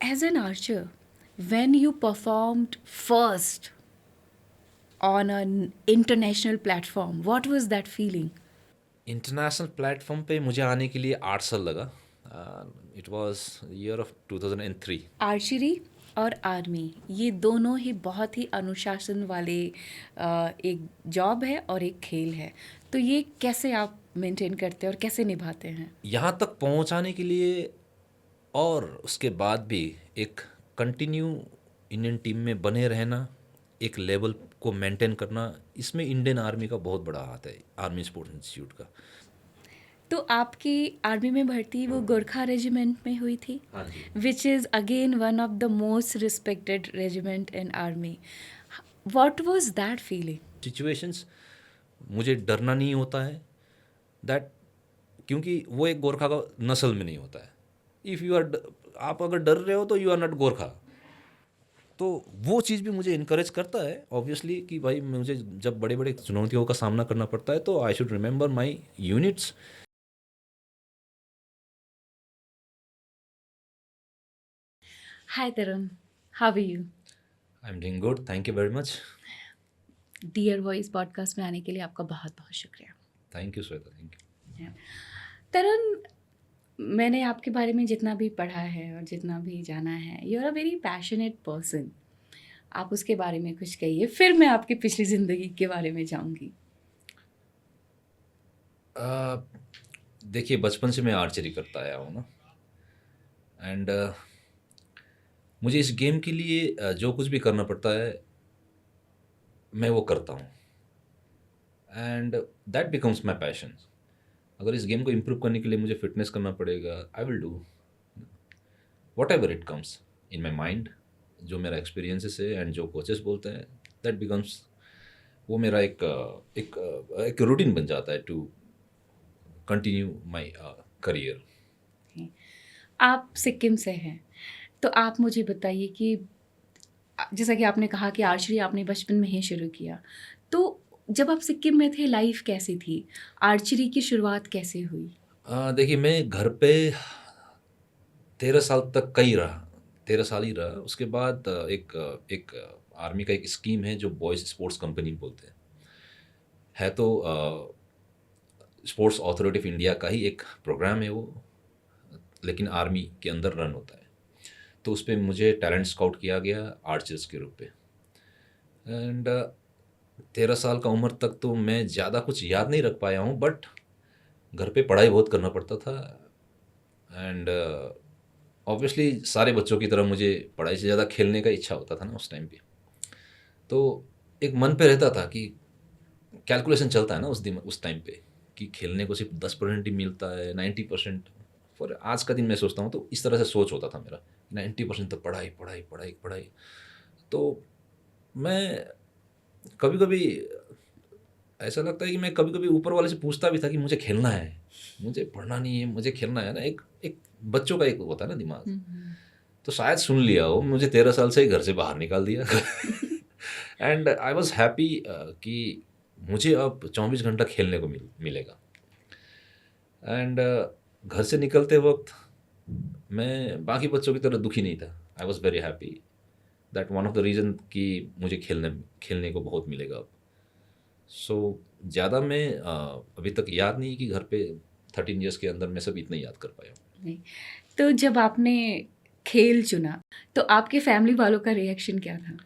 As an archer, when you performed first on an international platform, what was that feeling? International platform पे मुझे आने के लिए 8 साल लगा। It was year of 2003। Archery और आर्मी ये दोनों ही बहुत ही अनुशासन वाले एक जॉब है और एक खेल है। तो ये कैसे आप मेंटेन करते हैं और कैसे निभाते हैं? यहाँ तक पहुँचाने के लिए और उसके बाद भी एक कंटिन्यू इंडियन टीम में बने रहना, एक लेवल को मेंटेन करना, इसमें इंडियन आर्मी का बहुत बड़ा हाथ है, आर्मी स्पोर्ट्स इंस्टीट्यूट का। तो आपकी आर्मी में भर्ती वो गोरखा रेजिमेंट में हुई थी, हाँ जी। Which is again one of the most respected regiment in army. What was that feeling? Situations, मुझे डरना नहीं होता है दैट, क्योंकि वो एक गोरखा का नस्ल में नहीं होता है। इफ़ यू आर, आप अगर डर रहे हो तो यू आर नॉट गोरखा। तो वो चीज़ भी मुझे इनकरेज करता है ऑब्वियसली कि भाई मुझे जब बड़े बड़े चुनौतियों का सामना करना पड़ता है तो I should remember my units. Hi Taran, how are you? I am doing good, thank you very much. Dear voice podcast में आने के लिए आपका बहुत बहुत शुक्रिया। Thank you Shweta, thank you. Taran, मैंने आपके बारे में जितना भी पढ़ा है और जितना भी जाना है, you are a very passionate person. आप उसके बारे में कुछ कहिए, फिर मैं आपकी पिछली ज़िंदगी के बारे में जाऊंगी। देखिए, बचपन से मैं आर्चरी करता आया हूँ ना, एंड मुझे इस गेम के लिए जो कुछ भी करना पड़ता है मैं वो करता हूँ, and that becomes my passion. अगर इस गेम को इम्प्रूव करने के लिए मुझे फिटनेस करना पड़ेगा, I will do what ever it comes in my mind. जो मेरा एक्सपीरियंसेस है एंड जो कोचेस बोलते हैं, दैट बिकम्स, वो मेरा एक रूटीन बन जाता है टू कंटिन्यू माई करियर। आप सिक्किम से हैं, तो आप मुझे बताइए कि जैसा कि आपने कहा कि आर्चरी आपने बचपन में ही शुरू किया, तो जब आप सिक्किम में थे लाइफ कैसी थी? आर्चरी की शुरुआत कैसे हुई? देखिए, मैं घर पे 13 साल तक का ही रहा, 13 साल ही रहा। उसके बाद एक आर्मी का एक स्कीम है जो बॉयज़ स्पोर्ट्स कंपनी बोलते हैं। है तो स्पोर्ट्स अथॉरिटी ऑफ इंडिया का ही एक प्रोग्राम है वो, लेकिन आर्मी के अंदर रन होता है। तो उस पे मुझे टैलेंट स्काउट किया गया आर्चर्स के रूप पे, एंड 13 साल का उम्र तक तो मैं ज़्यादा कुछ याद नहीं रख पाया हूँ, बट घर पे पढ़ाई बहुत करना पड़ता था, एंड ऑब्वियसली सारे बच्चों की तरह मुझे पढ़ाई से ज़्यादा खेलने का इच्छा होता था ना उस टाइम पे। तो एक मन पे रहता था कि कैलकुलेशन चलता है ना उस टाइम पे कि खेलने को सिर्फ 10% ही मिलता है, 90%। फॉर आज का दिन मैं सोचता हूँ तो इस तरह से सोच होता था मेरा, 90% तो पढ़ाई पढ़ाई पढ़ाई पढ़ाई। तो मैं कभी कभी, ऐसा लगता है कि मैं कभी कभी ऊपर वाले से पूछता भी था कि मुझे खेलना है, मुझे पढ़ना नहीं है, मुझे खेलना है ना। एक एक बच्चों का एक होता है ना दिमाग। हम्म। तो शायद सुन लिया हो, मुझे 13 साल से ही घर से बाहर निकाल दिया। एंड आई वॉज हैप्पी कि मुझे अब 24 घंटा खेलने को मिलेगा। एंड घर से निकलते वक्त मैं बाकी बच्चों की तरह दुखी नहीं था। I was very happy that one of the reason कि मुझे खेलने खेलने को बहुत मिलेगा अब। सो ज़्यादा मैं अभी तक याद नहीं कि घर पे 13 ईयर्स के अंदर मैं सब इतना याद कर पाया हूँ। नहीं, तो जब आपने खेल चुना, तो आपके फैमिली वालों का रिएक्शन क्या था?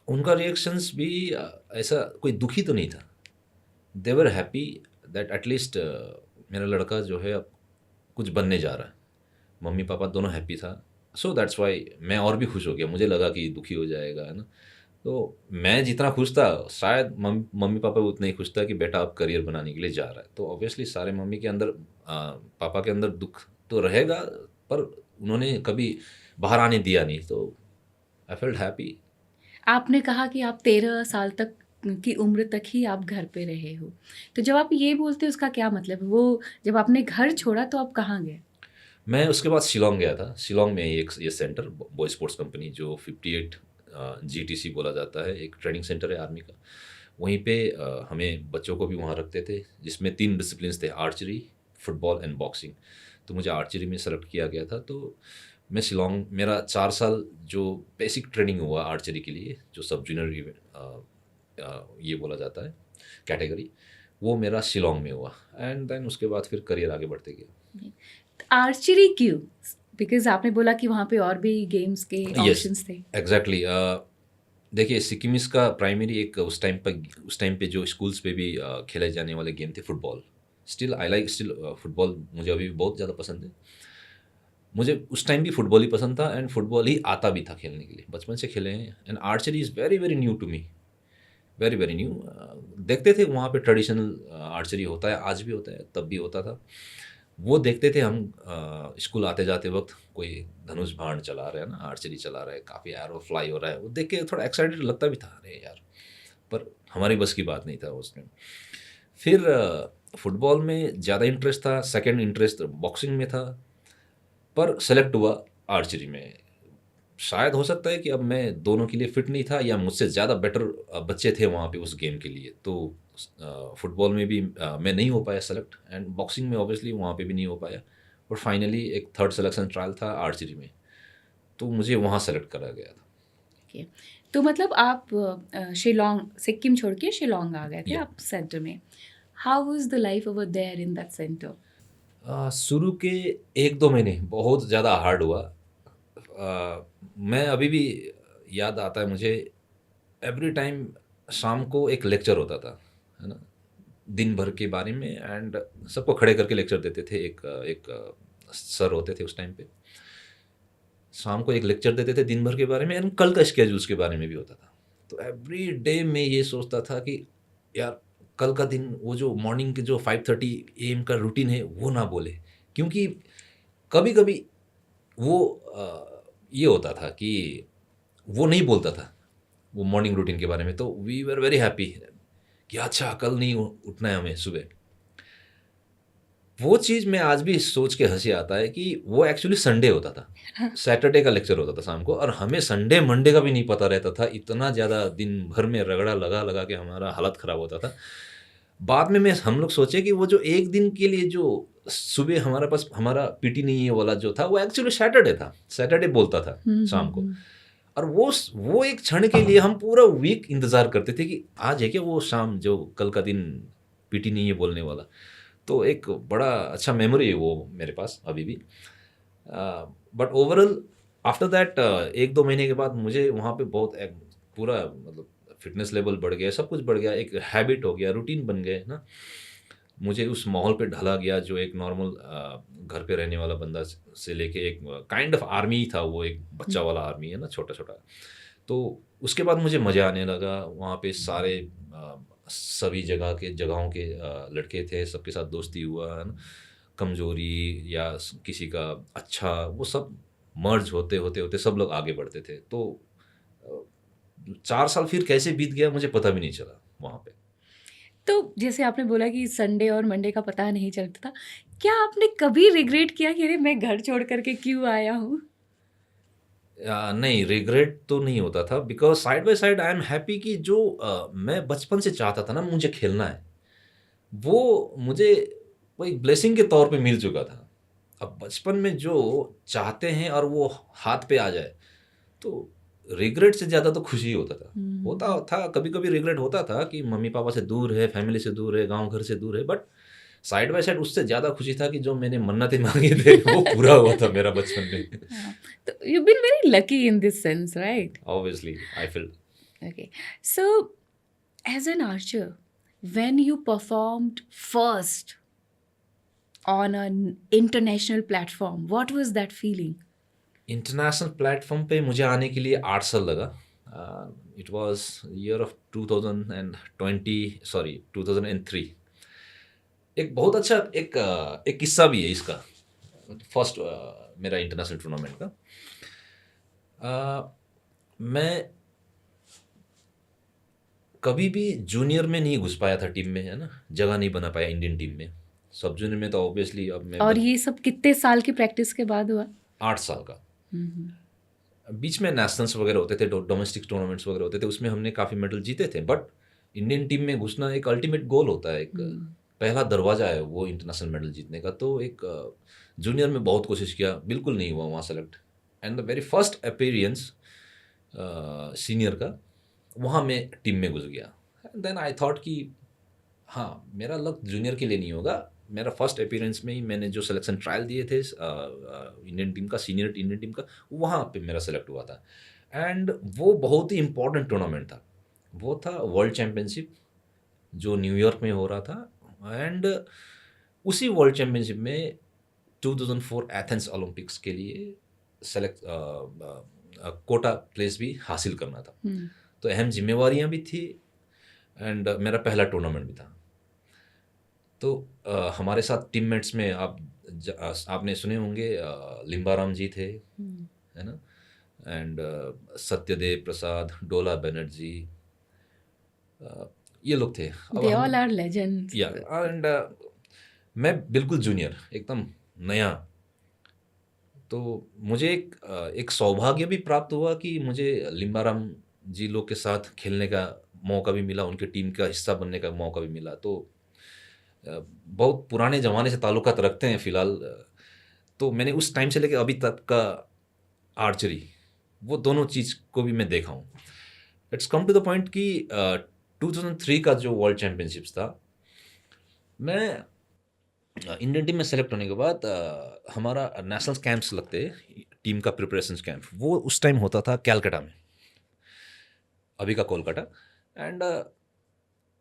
उनका रिएक्शंस भी ऐसा कोई दुखी तो नहीं था। दे वर हैप्पी दैट एटलीस्ट मेरा लड़का जो है अब कुछ बनने जा रहा है। मम्मी पापा दोनों हैप्पी था। सो दैट्स वाई मैं और भी खुश हो गया। मुझे लगा कि दुखी हो जाएगा, है ना। तो मैं जितना खुश था शायद मम्मी पापा भी उतना ही खुश था कि बेटा अब करियर बनाने के लिए जा रहा है। तो ऑब्वियसली सारे मम्मी के अंदर पापा के अंदर दुख तो रहेगा, पर उन्होंने कभी बाहर आने दिया नहीं। तो आई फेल्ट हैप्पी। आपने कहा कि आप 13 साल तक की उम्र तक ही आप घर पे रहे हो। तो जब आप ये बोलते हो उसका क्या मतलब है? वो जब आपने घर छोड़ा तो आप कहाँ गए? मैं उसके बाद शिलोंग गया था। शिलोंग में एक ये सेंटर बॉय स्पोर्ट्स कंपनी जो 58 जीटीसी बोला जाता है, एक ट्रेनिंग सेंटर है आर्मी का। वहीं पे हमें बच्चों को भी वहाँ रखते थे, जिसमें 3 डिसिप्लिन्स थे, आर्चरी, फुटबॉल एंड बॉक्सिंग। तो मुझे आर्चरी में सेलेक्ट किया गया था। तो मैं शिलोंग, मेरा 4 साल जो बेसिक ट्रेनिंग हुआ आर्चरी के लिए, जो सब जूनियर ये बोला जाता है कैटेगरी, वो मेरा शिलोंग में हुआ। एंड देन उसके बाद फिर करियर आगे बढ़ते गया। आर्चरी क्यों? बिकॉज आपने बोला कि वहाँ पे और भी गेम्स के यस, ऑप्शंस थे। एग्जैक्टली। देखिए, सिक्किमिस का प्राइमरी एक उस टाइम पे जो स्कूल्स पे भी खेले जाने वाले गेम थे football. Still I like football, मुझे अभी भी बहुत ज़्यादा पसंद है। मुझे उस टाइम भी फुटबॉल ही पसंद था एंड फुटबॉल ही आता भी था खेलने के लिए, बचपन से खेले हैं। And archery is very very new to me, very very new. देखते थे वहाँ पे ट्रेडिशनल आर्चरी होता है, आज भी होता है, तब भी होता था। वो देखते थे हम स्कूल आते जाते वक्त, कोई धनुष बाण चला रहा है ना, आर्चरी चला रहा है, काफ़ी एरो फ्लाई हो रहा है, वो देख के थोड़ा एक्साइटेड लगता भी था, अरे यार, पर हमारी बस की बात नहीं था उसमें। फिर फुटबॉल में ज़्यादा इंटरेस्ट था, सेकंड इंटरेस्ट बॉक्सिंग में था, पर सेलेक्ट हुआ आर्चरी में। शायद हो सकता है कि अब मैं दोनों के लिए फिट नहीं था, या मुझसे ज़्यादा बेटर बच्चे थे वहाँ पे उस गेम के लिए। तो फुटबॉल में भी मैं नहीं हो पाया सेलेक्ट, एंड बॉक्सिंग में ऑब्वियसली वहाँ पे भी नहीं हो पाया। और फाइनली एक थर्ड सिलेक्शन ट्रायल था आर्चरी में, तो मुझे वहाँ सेलेक्ट करा गया था। Okay. तो मतलब आप शिलोंग, सिक्किम छोड़ के शिलोंग आ गए थे Yeah. आप सेंटर में। How was the life over there in that centre? शुरू के 1-2 महीने बहुत ज़्यादा हार्ड हुआ। मैं अभी भी याद आता है मुझे, एवरी टाइम शाम को एक लेक्चर होता था, है ना, दिन भर के बारे में। एंड सबको खड़े करके लेक्चर देते थे। एक सर होते थे उस टाइम पे, शाम को एक लेक्चर देते थे दिन भर के बारे में, एंड कल का स्केड्यूल्स के बारे में भी होता था। तो एवरी डे मैं ये सोचता था कि यार, कल का दिन वो जो मॉर्निंग के जो 5:30 AM का रूटीन है वो ना बोले, क्योंकि कभी कभी वो ये होता था कि वो नहीं बोलता था वो मॉर्निंग रूटीन के बारे में। तो वी वर वेरी हैप्पी कि अच्छा, कल नहीं उठना है हमें सुबह। वो चीज़ मैं आज भी सोच के हंसी आता है कि वो एक्चुअली संडे होता था, सैटरडे का लेक्चर होता था शाम को, और हमें संडे मंडे का भी नहीं पता रहता था। इतना ज़्यादा दिन भर में रगड़ा लगा लगा के हमारा हालत ख़राब होता था। बाद में हम लोग सोचे कि वो जो एक दिन के लिए जो सुबह हमारे पास हमारा पीटी नहीं है वाला जो था, वो एक्चुअली सैटरडे था, सैटरडे बोलता था शाम को। और वो एक क्षण के लिए हम पूरा वीक इंतज़ार करते थे कि आज है क्या वो शाम, जो कल का दिन पीटी नहीं है बोलने वाला। तो एक बड़ा अच्छा मेमोरी है वो मेरे पास अभी भी। बट ओवरऑल आफ्टर दैट 1-2 महीने के बाद मुझे वहाँ पे बहुत पूरा मतलब फिटनेस लेवल बढ़ गया, सब कुछ बढ़ गया, एक हैबिट हो गया, रूटीन बन गए ना। मुझे उस माहौल पे ढला गया जो एक नॉर्मल घर पे रहने वाला बंदा से लेके एक काइंड ऑफ आर्मी था, वो एक बच्चा वाला आर्मी है ना, छोटा छोटा। तो उसके बाद मुझे मज़ा आने लगा। वहाँ पे सारे सभी जगहों के लड़के थे, सबके साथ दोस्ती हुआ, है ना। कमजोरी या किसी का अच्छा, वो सब मर्ज होते होते होते सब लोग आगे बढ़ते थे। तो 4 साल फिर कैसे बीत गया मुझे पता भी नहीं चला वहाँ पे। तो जैसे आपने बोला कि संडे और मंडे का पता नहीं चलता था, क्या आपने कभी रिग्रेट किया कि अरे मैं घर छोड़ करके क्यों आया हूँ? नहीं, रिग्रेट तो नहीं होता था, because side by side I am happy कि जो मैं बचपन से चाहता था ना मुझे खेलना है, वो मुझे वो एक ब्लेसिंग के तौर पे मिल चुका था। अब बचपन में जो चाहते हैं और वो हाथ पे आ जाए, तो रिग्रेट से ज़्यादा तो खुशी ही होता था। होता था कभी कभी रिग्रेट होता था कि मम्मी पापा से दूर है, फैमिली से दूर है, गांव घर से दूर है, बट साइड बाय साइड उससे ज़्यादा खुशी था कि जो मैंने मन्नतें मांगे थे वो पूरा हुआ था मेरा बचपन में। हाँ, तो you been very lucky in this sense, right? Obviously I feel. Okay. So, as an archer, when you performed first on an international platform, what was that feeling? International platform पे मुझे आने के लिए 8 साल लगा। It was year of 2003। एक बहुत अच्छा एक किस्सा भी है इसका, फर्स्ट मेरा इंटरनेशनल टूर्नामेंट का। मैं कभी भी जूनियर में नहीं घुस पाया था टीम में, है ना, जगह नहीं बना पाया इंडियन टीम में। सब जूनियर में तो ऑब्वियसली अब मैं और ये सब कितने साल की प्रैक्टिस के बाद हुआ? 8 साल का। बीच में नेशनल्स वगैरह होते थे, डोमेस्टिक टूर्नामेंट्स वगैरह होते थे, उसमें हमने काफ़ी मेडल जीते थे। बट इंडियन टीम में घुसना एक अल्टीमेट गोल होता है, एक पहला दरवाज़ा है वो इंटरनेशनल मेडल जीतने का। तो एक जूनियर में बहुत कोशिश किया, बिल्कुल नहीं हुआ वहाँ select. And the very first appearance senior का, वहाँ मैं टीम में घुस गया। देन आई थॉट कि हाँ, मेरा लक जूनियर के लिए नहीं होगा। मेरा फर्स्ट अपीयरेंस में ही मैंने जो सिलेक्शन ट्रायल दिए थे इंडियन टीम का, सीनियर इंडियन टीम का, वहाँ पे मेरा सेलेक्ट हुआ था। एंड वो बहुत ही इम्पोर्टेंट टूर्नामेंट था। वो था वर्ल्ड चैम्पियनशिप जो न्यूयॉर्क में हो रहा था। एंड उसी वर्ल्ड चैम्पियनशिप में 2004 एथेंस ओलंपिक्स के लिए सेलेक्ट कोटा प्लेस भी हासिल करना था। तो अहम जिम्मेवारियां भी थी एंड मेरा पहला टूर्नामेंट भी था। तो हमारे साथ टीममेट्स में आपने सुने होंगे लिम्बाराम जी थे, है ना, एंड सत्यदेव प्रसाद, डोला बनर्जी, ये लोग थे। They all are legends. Yeah and मैं बिल्कुल जूनियर, एकदम नया। तो मुझे एक सौभाग्य भी प्राप्त हुआ कि मुझे लिम्बाराम जी लोग के साथ खेलने का मौका भी मिला, उनके टीम का हिस्सा बनने का मौका भी मिला। तो बहुत पुराने ज़माने से ताल्लुकात रखते हैं फ़िलहाल। तो मैंने उस टाइम से लेकर अभी तक का आर्चरी, वो दोनों चीज़ को भी मैं देखा हूँ। It's come to the point कि 2003 का जो वर्ल्ड चैम्पियनशिप्स था, मैं इंडियन टीम में सेलेक्ट होने के बाद हमारा नेशनल कैंप्स लगते, टीम का प्रिपरेशन कैंप, वो उस टाइम होता था कैलकाटा में, अभी का कोलकाता। एंड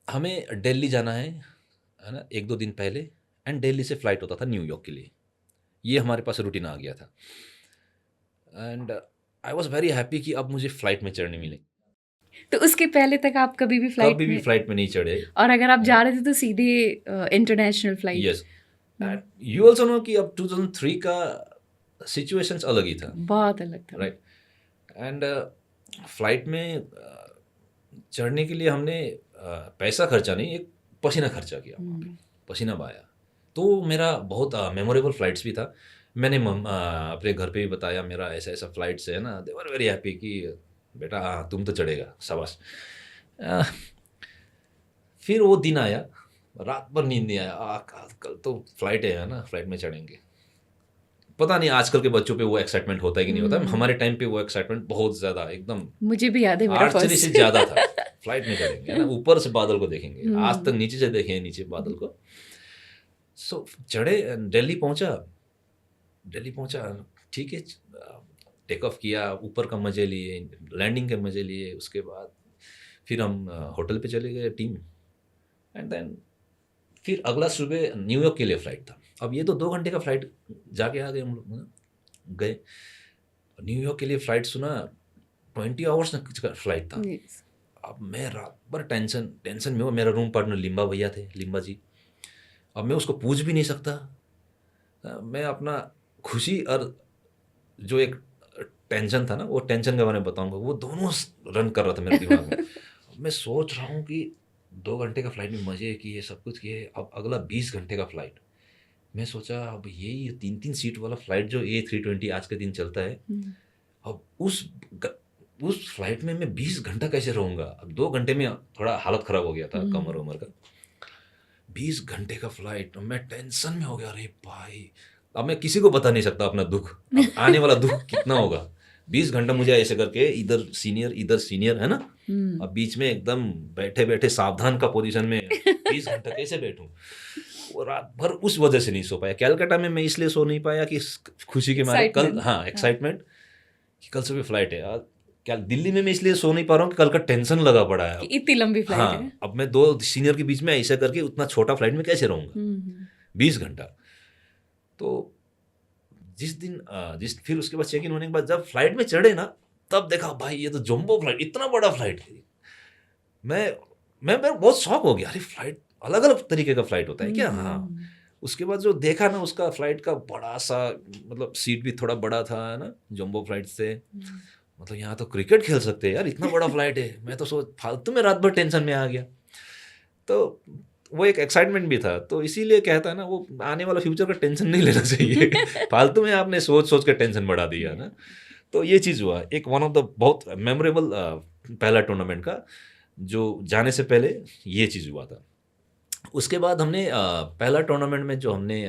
हमें दिल्ली जाना है ना, 1-2 दिन पहले। एंड दिल्ली से फ़्लाइट होता था न्यूयॉर्क के लिए। ये हमारे पास रूटीन आ गया था। And I was very happy कि अब मुझे फ़्लाइट में चढ़ने मिले। तो उसके पहले तक आप कभी भी फ्लाइट में नहीं चढ़े। और अगर आप जा रहे थे तो सीधे international flight? Yes, you also know कि अब 2003 का सिचुएशंस अलग ही था, बहुत अलग था, राइट। एंड फ्लाइट में चढ़ने के लिए हमने पैसा खर्चा नहीं, एक पसीना खर्चा किया, पसीना बहाया। तो मेरा बहुत मेमोरेबल फ्लाइट्स भी था। मैंने अपने घर पे भी बताया मेरा ऐसा ऐसा फ्लाइट से है ना। दे वर वेरी हैप्पी कि बेटा हाँ तुम तो चढ़ेगा, शाबाश। फिर वो दिन आया, रात भर नींद नहीं आया। कल तो फ्लाइट है ना, फ्लाइट में चढ़ेंगे। पता नहीं आजकल के बच्चों पे वो एक्साइटमेंट होता है कि नहीं होता। हमारे टाइम पे वो एक्साइटमेंट बहुत ज़्यादा, एकदम मुझे भी याद है मेरा आर्चरी से ज़्यादा था। फ्लाइट में चढ़ेंगे ना, ऊपर से बादल को देखेंगे, आज तक नीचे से देखे हैं नीचे बादल को। सो चढ़े, दिल्ली पहुंचा, ठीक है, टेक ऑफ किया, ऊपर का मज़े लिए, लैंडिंग के मज़े लिए। उसके बाद फिर हम होटल पे चले गए टीम। एंड देन फिर अगला सुबह न्यूयॉर्क के लिए फ़्लाइट था। अब ये तो 2 घंटे का फ़्लाइट, जाके आ गए हम लोग। गए न्यूयॉर्क के लिए फ़्लाइट, सुना 20 आवर्स का फ़्लाइट था। अब मैं रात भर टेंशन में हूँ। मेरा रूम पार्टनर लिम्बा भैया थे, लिम्बा जी। अब मैं उसको पूछ भी नहीं सकता। मैं अपना खुशी और जो एक टेंशन था ना, वो टेंशन के बारे में बताऊंगा, वो दोनों रन कर रहा था मेरे दिमाग में। मैं सोच रहा हूँ कि 2 घंटे का फ़्लाइट में मज़े किए, सब कुछ किए, अब अगला 20 घंटे का फ़्लाइट। मैं सोचा अब यही 3-3 सीट वाला फ़्लाइट जो A320 आज के दिन चलता है, अब उस फ्लाइट में मैं 20 घंटा कैसे रहूँगा। अब 2 घंटे में थोड़ा हालत ख़राब हो गया था कमर उमर का। 20 घंटे का फ़्लाइट, मैं टेंशन में हो गया। अरे भाई, अब मैं किसी को बता नहीं सकता अपना दुख, अब आने वाला दुख कितना होगा। 20 घंटा मुझे ऐसे करके इधर सीनियर है ना, अब बीच में एकदम बैठे सावधान का पोजीशन में 20 घंटा कैसे बैठूं। वो रात भर उस वजह से नहीं सो पाया। कैलकाटा में मैं इसलिए सो नहीं पाया कि खुशी के मारे, कल एक्साइटमेंट कि कल सुबह फ्लाइट है। क्या दिल्ली में मैं इसलिए सो नहीं पा रहा हूँ कि कल का टेंशन लगा पड़ा है, इतनी लंबी फ्लाइट है। अब मैं 2 सीनियर के बीच में ऐसा करके उतना छोटा फ्लाइट में कैसे रहूँगा 20 घंटा। तो फिर उसके बाद चेक इन होने के बाद जब फ्लाइट में चढ़े ना, तब देखा भाई ये तो जंबो फ्लाइट, इतना बड़ा फ्लाइट है। मैं बहुत शॉक हो गया। अरे फ्लाइट अलग अलग तरीके का फ्लाइट होता है क्या। हाँ, उसके बाद जो देखा ना, उसका फ्लाइट का बड़ा सा, मतलब सीट भी थोड़ा बड़ा था, है ना, जंबो फ्लाइट से। मतलब यहाँ तो क्रिकेट खेल सकते हैं यार, इतना बड़ा फ्लाइट है। मैं तो सोच फालतू में रात भर टेंशन में आ गया। तो वो एक एक्साइटमेंट भी था। तो इसीलिए कहता है ना, वो आने वाला फ्यूचर का टेंशन नहीं लेना चाहिए। फालतू में आपने सोच के टेंशन बढ़ा दिया ना। तो ये चीज़ हुआ एक वन ऑफ द बहुत मेमोरेबल पहला टूर्नामेंट का, जो जाने से पहले ये चीज़ हुआ था। उसके बाद हमने पहला टूर्नामेंट में जो हमने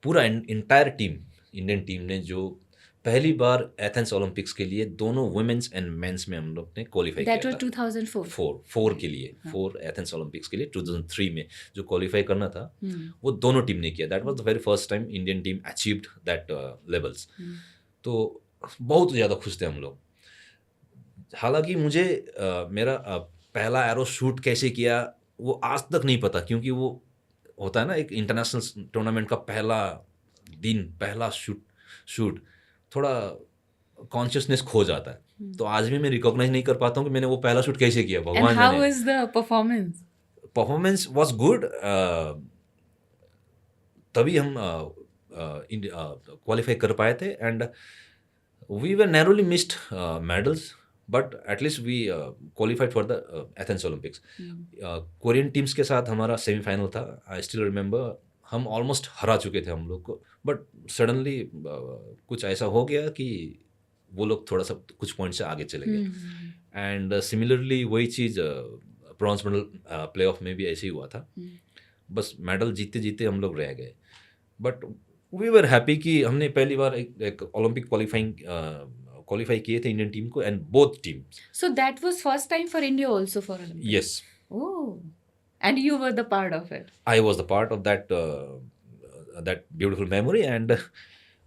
पूरा इंटायर टीम, इंडियन टीम ने जो पहली बार एथेंस ओलंपिक्स के लिए दोनों वुमेन्स एंड मेंस में हम लोग ने क्वालिफाई दैट किया वाज था। 2004। फोर के लिए, हाँ। 4 एथेंस ओलंपिक्स के लिए 2003 में जो क्वालिफाई करना था हम्म, वो दोनों टीम ने किया। That was the very first time Indian team achieved that levels. Hmm, तो बहुत ज़्यादा खुश थे हम लोग। हालांकि मुझे मेरा पहला एरो शूट कैसे किया वो आज तक नहीं पता, क्योंकि वो होता है ना एक इंटरनेशनल टूर्नामेंट का पहला दिन, पहला शूट शूट थोड़ा कॉन्शियसनेस खो जाता है। हम्म। तो आज भी मैं रिकॉग्नाइज नहीं कर पाता हूँ कि मैंने वो पहला शूट कैसे किया, एंड भगवान हाउ जाने। Was the performance? Performance was good. तभी हम क्वालिफाई कर पाए थे and we were narrowly missed medals, but at least we qualified for the Athens Olympics. Korean teams के साथ हमारा सेमीफाइनल था। आई स्टिल रिमेंबर हम ऑलमोस्ट हरा चुके थे हम लोग को, बट सडनली कुछ ऐसा हो गया कि वो लोग थोड़ा सा कुछ पॉइंट से आगे चले गए। एंड सिमिलरली वही चीज़ ब्रॉन्ज मेडल प्ले ऑफ में भी ऐसे ही हुआ था। बस मेडल जीतते जीतते हम लोग रह गए, बट वी वर हैप्पी कि हमने पहली बार एक ओलंपिक क्वालिफाई किए थे इंडियन टीम को, and both team. So that was first time for India also for Olympics. Yes, Oh, and you were the part of it. I was the part of that beautiful memory. And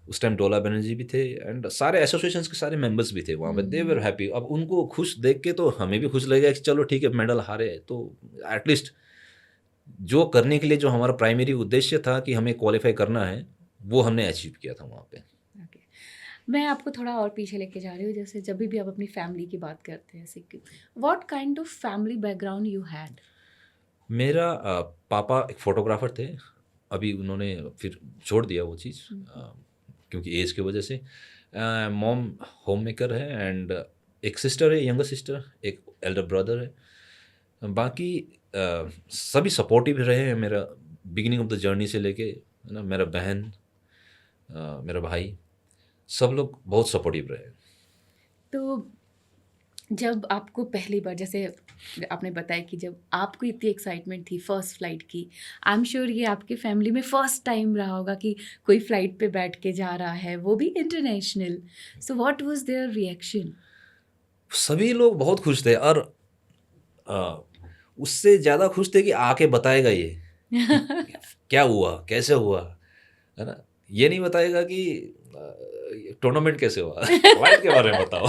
उस time डोला बनर्जी भी थे and सारे associations के सारे members भी थे वहाँ पे। दे वर हैप्पी। अब उनको खुश देख के तो हमें भी खुश लगेगा कि चलो ठीक है मेडल हारे तो एटलीस्ट जो करने के लिए जो हमारा प्राइमरी उद्देश्य था कि हमें क्वालिफाई करना है वो हमने अचीव किया था वहाँ पे। Okay. मैं आपको थोड़ा और पीछे लेके जा रही हूँ, जैसे जब भी आप अपनी फैमिली की बात करते हैं Sikkim, what kind of family background you had? मेरा पापा एक फोटोग्राफर थे, अभी उन्होंने फिर छोड़ दिया वो चीज़ क्योंकि एज की वजह से। मॉम होम मेकर है एंड एक सिस्टर है, यंगर सिस्टर, एक एल्डर ब्रदर है। बाकी सभी सपोर्टिव रहे हैं मेरा बिगिनिंग ऑफ द जर्नी से लेके, है ना। मेरा बहन, मेरा भाई, सब लोग बहुत सपोर्टिव रहे। तो जब आपको पहली बार, जैसे आपने बताया कि जब आपको इतनी एक्साइटमेंट थी फर्स्ट फ्लाइट की, आई एम श्योर ये आपकी फैमिली में फर्स्ट टाइम रहा होगा कि कोई फ्लाइट पे बैठ के जा रहा है, वो भी international. So what was their reaction? सभी लोग बहुत खुश थे और उससे ज़्यादा खुश थे कि आके बताएगा ये क्या हुआ, कैसे हुआ, है ना। ये नहीं बताएगा कि टूर्नामेंट कैसे हुआ, फ्लाइट के बारे में बताओ।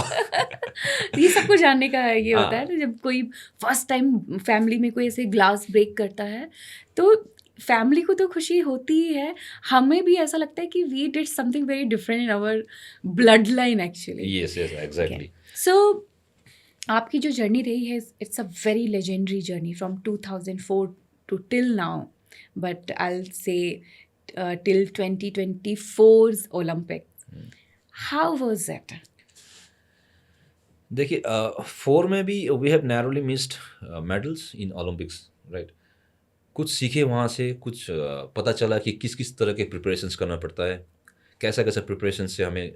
ये सब कुछ जानने का ये हाँ। होता है ना, जब कोई फर्स्ट टाइम फैमिली में कोई ऐसे ग्लास ब्रेक करता है तो फैमिली को तो खुशी होती ही है, हमें भी ऐसा लगता है कि we did something very different in our blood line actually. Yes yes exactly. So आपकी जो जर्नी रही है, it's a very legendary journey from 2004 to till now, but I will say till 2024's Olympic. How was that? देखिए 4 में भी we have narrowly missed medals in Olympics, right. कुछ सीखे वहाँ से, कुछ पता चला कि किस किस तरह के प्रिपरेशंस करना पड़ता है, कैसा कैसा प्रिपरेशन से हमें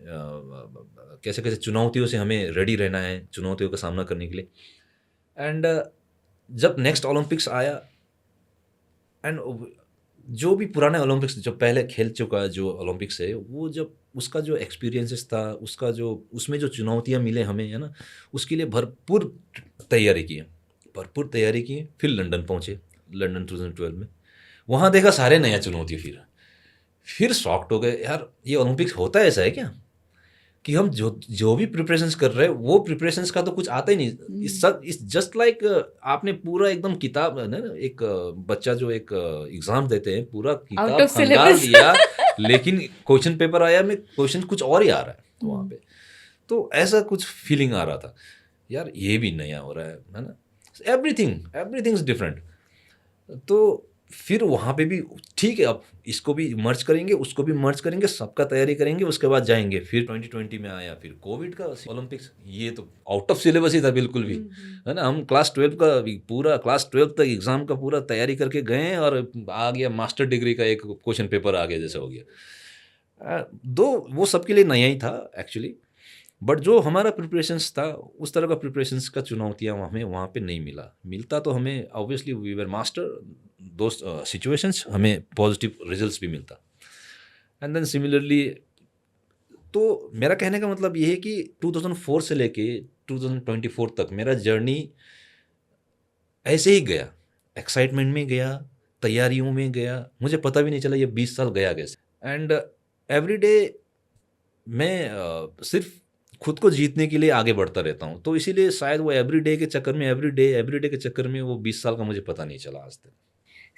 कैसे कैसे चुनौतियों से हमें रेडी रहना है, चुनौतियों का सामना करने के लिए। एंड जब नेक्स्ट ओलंपिक्स आया एंड जो भी पुराने ओलंपिक्स जो पहले खेल चुका जो ओलंपिक्स है, वो जब उसका जो एक्सपीरियंसेस था, उसका जो उसमें जो चुनौतियाँ मिले हमें, है ना, उसके लिए भरपूर तैयारी की। फिर लंदन पहुँचे, लंदन 2012 में। वहाँ देखा सारे नया चुनौती, फिर शॉक्ड हो गए, यार ये ओलंपिक्स होता है ऐसा है क्या, कि हम जो भी प्रिपरेशंस कर रहे हैं वो प्रिपरेशंस का तो कुछ आता ही नहीं। इस जस्ट लाइक आपने पूरा एकदम किताब, है ना, एक बच्चा जो एक एग्जाम देते हैं पूरा किताब खंगाल दिया लेकिन क्वेश्चन पेपर आया में क्वेश्चन कुछ और ही आ रहा है वहाँ पे। तो ऐसा कुछ फीलिंग आ रहा था, यार ये भी नया हो रहा है ना, एवरीथिंग इज डिफरेंट। तो फिर वहाँ पे भी ठीक है, अब इसको भी मर्ज करेंगे, उसको भी मर्ज करेंगे, सबका तैयारी करेंगे, उसके बाद जाएंगे। फिर 2020 में आया फिर कोविड का ओलंपिक्स, ये तो आउट ऑफ सिलेबस ही था बिल्कुल भी, है ना। हम क्लास 12 का पूरा क्लास 12 तक एग्ज़ाम का पूरा तैयारी करके गए और आ गया मास्टर डिग्री का एक क्वेश्चन पेपर आ गया जैसा हो गया। दो वो सबके लिए नया ही था एक्चुअली, बट जो हमारा प्रिपरेशंस था उस तरह का प्रिपरेशंस का चुनौतियाँ हमें वहाँ पे नहीं मिलता तो हमें ऑब्वियसली वी वर मास्टर दोस्त सिचुएशंस, हमें पॉजिटिव रिजल्ट्स भी मिलता। एंड देन सिमिलरली, तो मेरा कहने का मतलब ये है कि 2004 से लेके 2024 तक मेरा जर्नी ऐसे ही गया, एक्साइटमेंट में गया, तैयारियों में गया, मुझे पता भी नहीं चला ये 20 साल गया कैसे। एंड एवरी डे मैं सिर्फ खुद को जीतने के लिए आगे बढ़ता रहता हूँ, तो इसीलिए शायद वो एवरी डे के चक्कर में वो 20 साल का मुझे पता नहीं चला आज तक।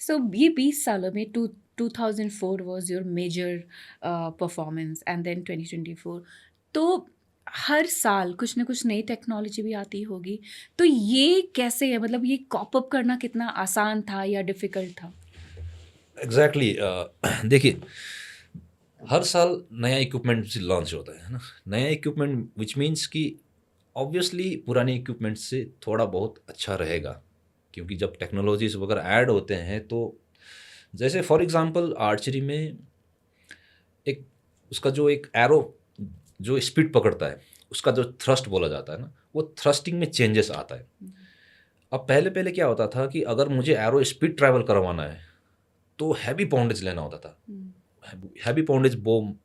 सो ये 20 सालों में 2004 was your major performance and then 2024, तो हर साल कुछ ना कुछ नई टेक्नोलॉजी भी आती होगी, तो ये कैसे है, मतलब ये कॉप अप करना कितना आसान था या डिफ़िकल्ट था? एग्जैक्टली देखिए, हर साल नया इक्विपमेंट लॉन्च होता है ना, नया इक्विपमेंट विच मीन्स कि ऑब्वियसली पुराने इक्विपमेंट से थोड़ा बहुत अच्छा रहेगा, क्योंकि जब टेक्नोलॉजीज वगैरह ऐड होते हैं तो जैसे फॉर एग्जांपल आर्चरी में एक उसका जो एक एरो जो स्पीड पकड़ता है उसका जो थ्रस्ट बोला जाता है ना, वो थ्रस्टिंग में चेंजेस आता है। अब पहले पहले क्या होता था कि अगर मुझे एरो स्पीड ट्रैवल करवाना है तो हैवी पाउंडेज लेना होता था। हैवी पाउंडेज बो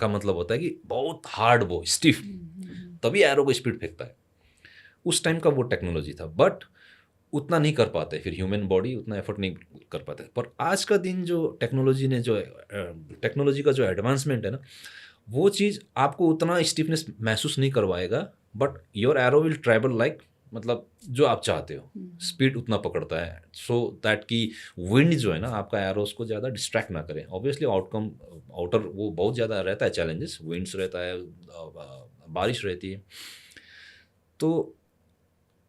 का मतलब होता है कि बहुत हार्ड बो, स्टिफ, तभी एरो को स्पीड फेंकता है। उस टाइम का वो टेक्नोलॉजी था, बट उतना नहीं कर पाते, फिर ह्यूमन बॉडी उतना एफर्ट नहीं कर पाते। पर आज का दिन जो टेक्नोलॉजी का जो एडवांसमेंट है ना, वो चीज़ आपको उतना स्टिफनेस महसूस नहीं करवाएगा, but your arrow will travel like, मतलब जो आप चाहते हो, स्पीड उतना पकड़ता है, सो दैट कि विंड जो है ना आपका एरोस को ज़्यादा डिस्ट्रैक्ट ना करें। ऑब्वियसली आउटर वो बहुत ज़्यादा रहता है चैलेंजेस, विंड्स रहता है, बारिश रहती है, तो